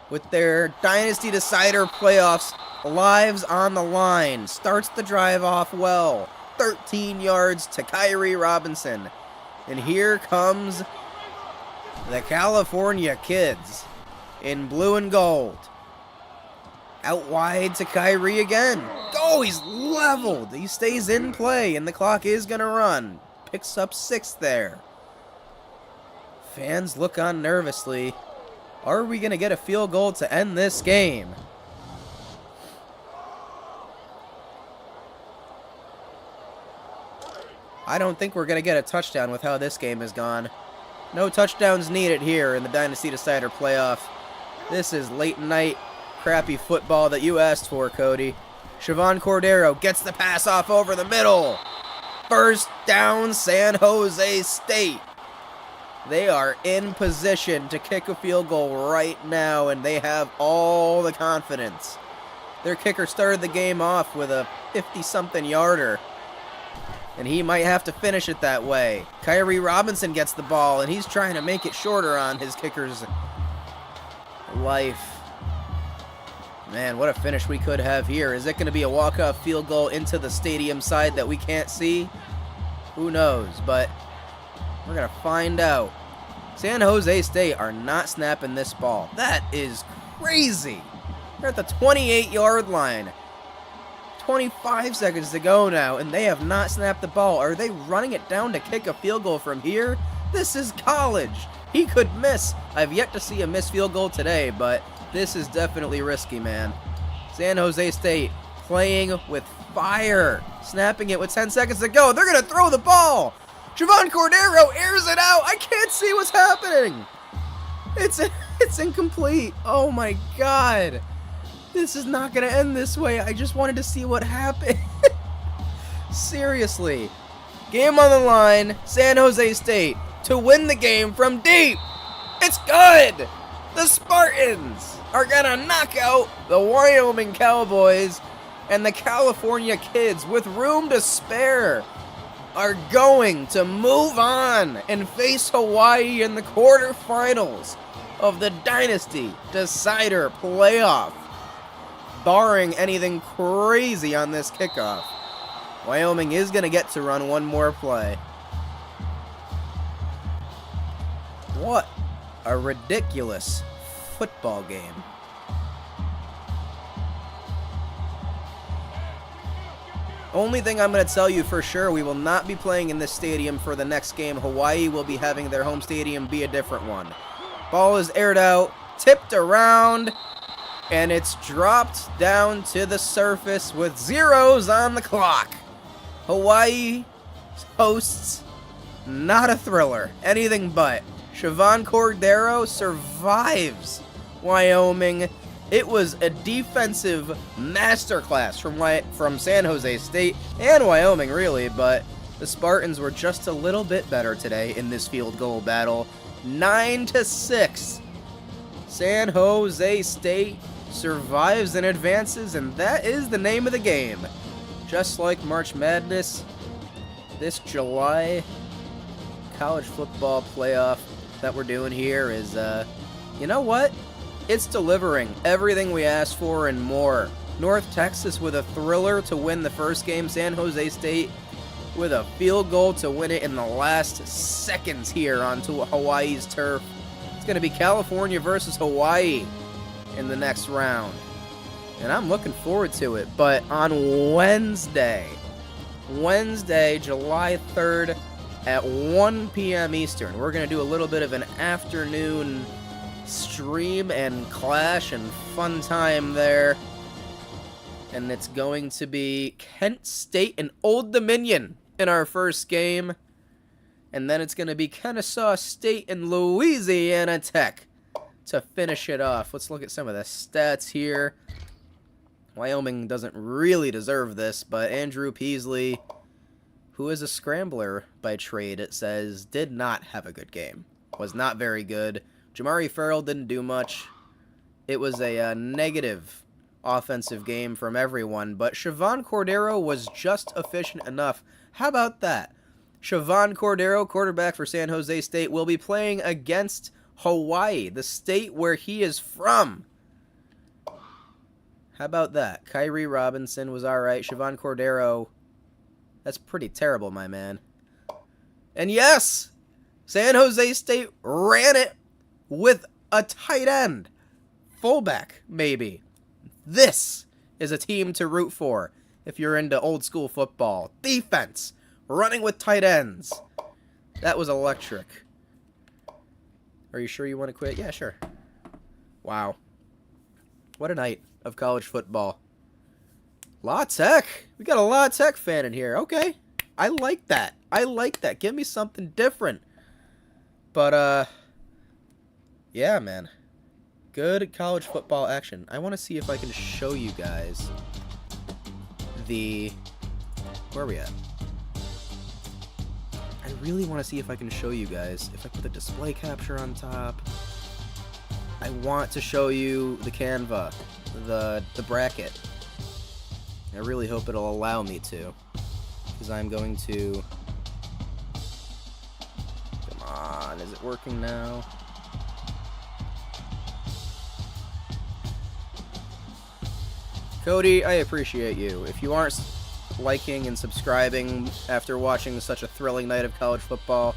with their Dynasty Decider playoffs lives on the line. Starts the drive off well. 13 yards to Kyrie Robinson. And here comes the California kids in blue and gold. Out wide to Kyrie again. Oh, he's leveled. He stays in play, and the clock is going to run. Picks up 6 there. Fans look on nervously. Are we going to get a field goal to end this game? I don't think we're going to get a touchdown with how this game has gone. No touchdowns needed here in the Dynasty Decider playoff. This is late night, crappy football that you asked for, Cody. Siobhan Cordero gets the pass off over the middle. First down, San Jose State. They are in position to kick a field goal right now, and they have all the confidence. Their kicker started the game off with a 50-something yarder, and he might have to finish it that way. Kyrie Robinson gets the ball, and he's trying to make it shorter on his kicker's life. Man, what a finish we could have here. Is it going to be a walk-off field goal into the stadium side that we can't see? Who knows, but we're going to find out. San Jose State are not snapping this ball. That is crazy. They're at the 28-yard line. 25 seconds to go now, and they have not snapped the ball. Are they running it down to kick a field goal from here? This is college. He could miss. I've yet to see a missed field goal today, but this is definitely risky, man. San Jose State playing with fire. Snapping it with 10 seconds to go. They're going to throw the ball. Siobhan Cordero airs it out. I can't see what's happening. It's It's incomplete. Oh my god. This is not going to end this way. I just wanted to see what happened. Seriously. Game on the line. San Jose State to win the game from deep. It's good. The Spartans are going to knock out the Wyoming Cowboys, and the California Kids, with room to spare, are going to move on and face Hawaii in the quarterfinals of the Dynasty Decider playoff. Barring anything crazy on this kickoff, Wyoming is going to get to run one more play. What a ridiculous football game. Only thing I'm going to tell you for sure, we will not be playing in this stadium for the next game. Hawaii will be having their home stadium be a different one. Ball is aired out, tipped around, and it's dropped down to the surface with zeros on the clock. Hawaii hosts, not a thriller, anything but. Siobhan Cordero survives Wyoming. It was a defensive masterclass from San Jose State and Wyoming, really, but the Spartans were just a little bit better today in this field goal battle. 9-6. San Jose State survives and advances, and that is the name of the game. Just like March Madness, this July college football playoff that we're doing here is, you know what? It's delivering everything we asked for and more. North Texas with a thriller to win the first game. San Jose State with a field goal to win it in the last seconds here onto Hawaii's turf. It's going to be California versus Hawaii in the next round, and I'm looking forward to it. But on Wednesday, July 3rd at 1 p.m. Eastern, we're going to do a little bit of an afternoon stream and clash and fun time there. And it's going to be Kent State and Old Dominion in our first game. And then it's going to be Kennesaw State and Louisiana Tech to finish it off. Let's look at some of the stats here. Wyoming doesn't really deserve this, but Andrew Peasley, who is a scrambler by trade, it says, did not have a good game. Was not very good. Jamari Farrell didn't do much. It was a negative offensive game from everyone, but Siobhan Cordero was just efficient enough. How about that? Siobhan Cordero, quarterback for San Jose State, will be playing against Hawaii, the state where he is from. How about that? Kyrie Robinson was alright. Siobhan Cordero, that's pretty terrible, my man. And yes, San Jose State ran it with a tight end. Fullback, maybe. This is a team to root for if you're into old school football. Defense, running with tight ends. That was electric. Are you sure you want to quit? Yeah, sure. Wow. What a night of college football. La Tech. We got a La Tech fan in here. Okay. I like that. I like that. Give me something different. But, yeah, man. Good college football action. I want to see if I can show you guys the... Where are we at? I really want to see if I can show you guys. If I put the display capture on top. I want to show you the Canva. The bracket. I really hope it'll allow me to. Because I'm going to... Come on, is it working now? Cody, I appreciate you. If you aren't liking and subscribing after watching such a thrilling night of college football,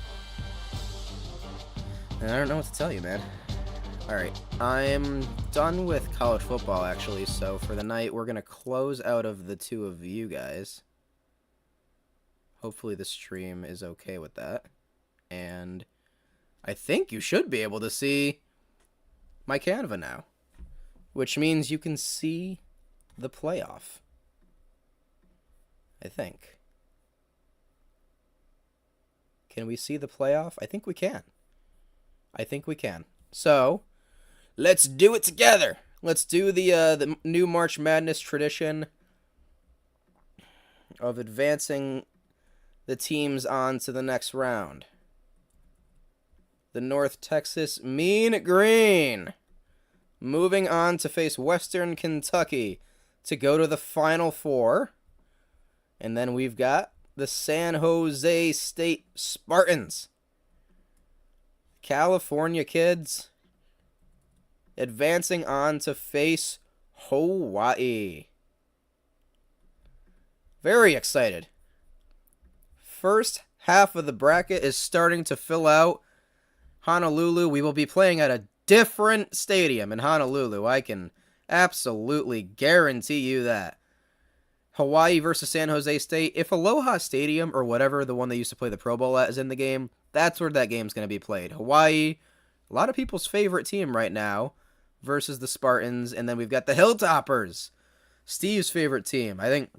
then I don't know what to tell you, man. Alright, I'm done with college football, actually, so for the night, we're going to close out of the two of you guys. Hopefully the stream is okay with that. And I think you should be able to see my Canva now, which means you can see the playoff. I think. Can we see the playoff? I think we can. I think we can. So, Let's do it together. Let's do the new March Madness tradition of advancing the teams on to the next round. The North Texas Mean Green moving on to face Western Kentucky to go to the Final Four. And then we've got the San Jose State Spartans, California kids, advancing on to face Hawaii. Very excited. First half of the bracket is starting to fill out. Honolulu, we will be playing at a different stadium in Honolulu. I can absolutely guarantee you that. Hawaii versus San Jose State. If Aloha Stadium, or whatever, the one they used to play the Pro Bowl at, is in the game, that's where that game's going to be played. Hawaii, a lot of people's favorite team right now, versus the Spartans. And then we've got the Hilltoppers, Steve's favorite team. I think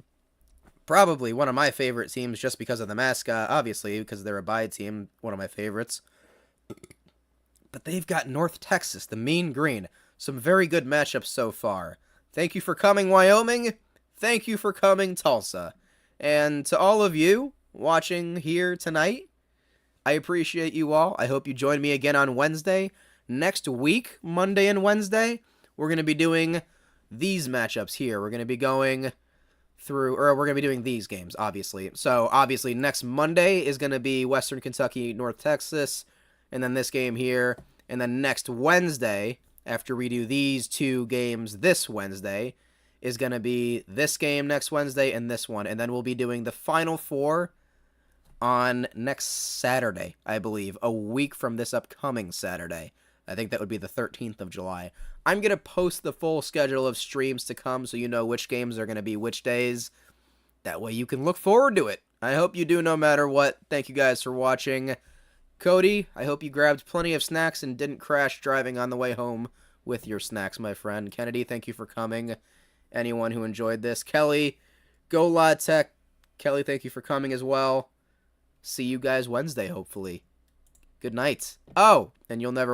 probably one of my favorite teams just because of the mascot, obviously, because they're a bye team, one of my favorites. But they've got North Texas, the Mean Green. Some very good matchups so far. Thank you for coming, Wyoming. Thank you for coming, Tulsa. And to all of you watching here tonight, I appreciate you all. I hope you join me again on Wednesday. Next week, Monday and Wednesday, we're going to be doing these matchups here. We're going to be going through, or we're going to be doing these games, obviously. So, obviously, next Monday is going to be Western Kentucky, North Texas, and then this game here. And then next Wednesday, after we do these two games this Wednesday, is going to be this game next Wednesday and this one. And then we'll be doing the Final Four on next Saturday, I believe, a week from this upcoming Saturday. I think that would be the 13th of July. I'm going to post the full schedule of streams to come so you know which games are going to be which days. That way you can look forward to it. I hope you do no matter what. Thank you guys for watching. Cody, I hope you grabbed plenty of snacks and didn't crash driving on the way home with your snacks, my friend. Kennedy, thank you for coming. Anyone who enjoyed this. Kelly, go La Tech. Kelly, thank you for coming as well. See you guys Wednesday, hopefully. Good night. Oh, and you'll never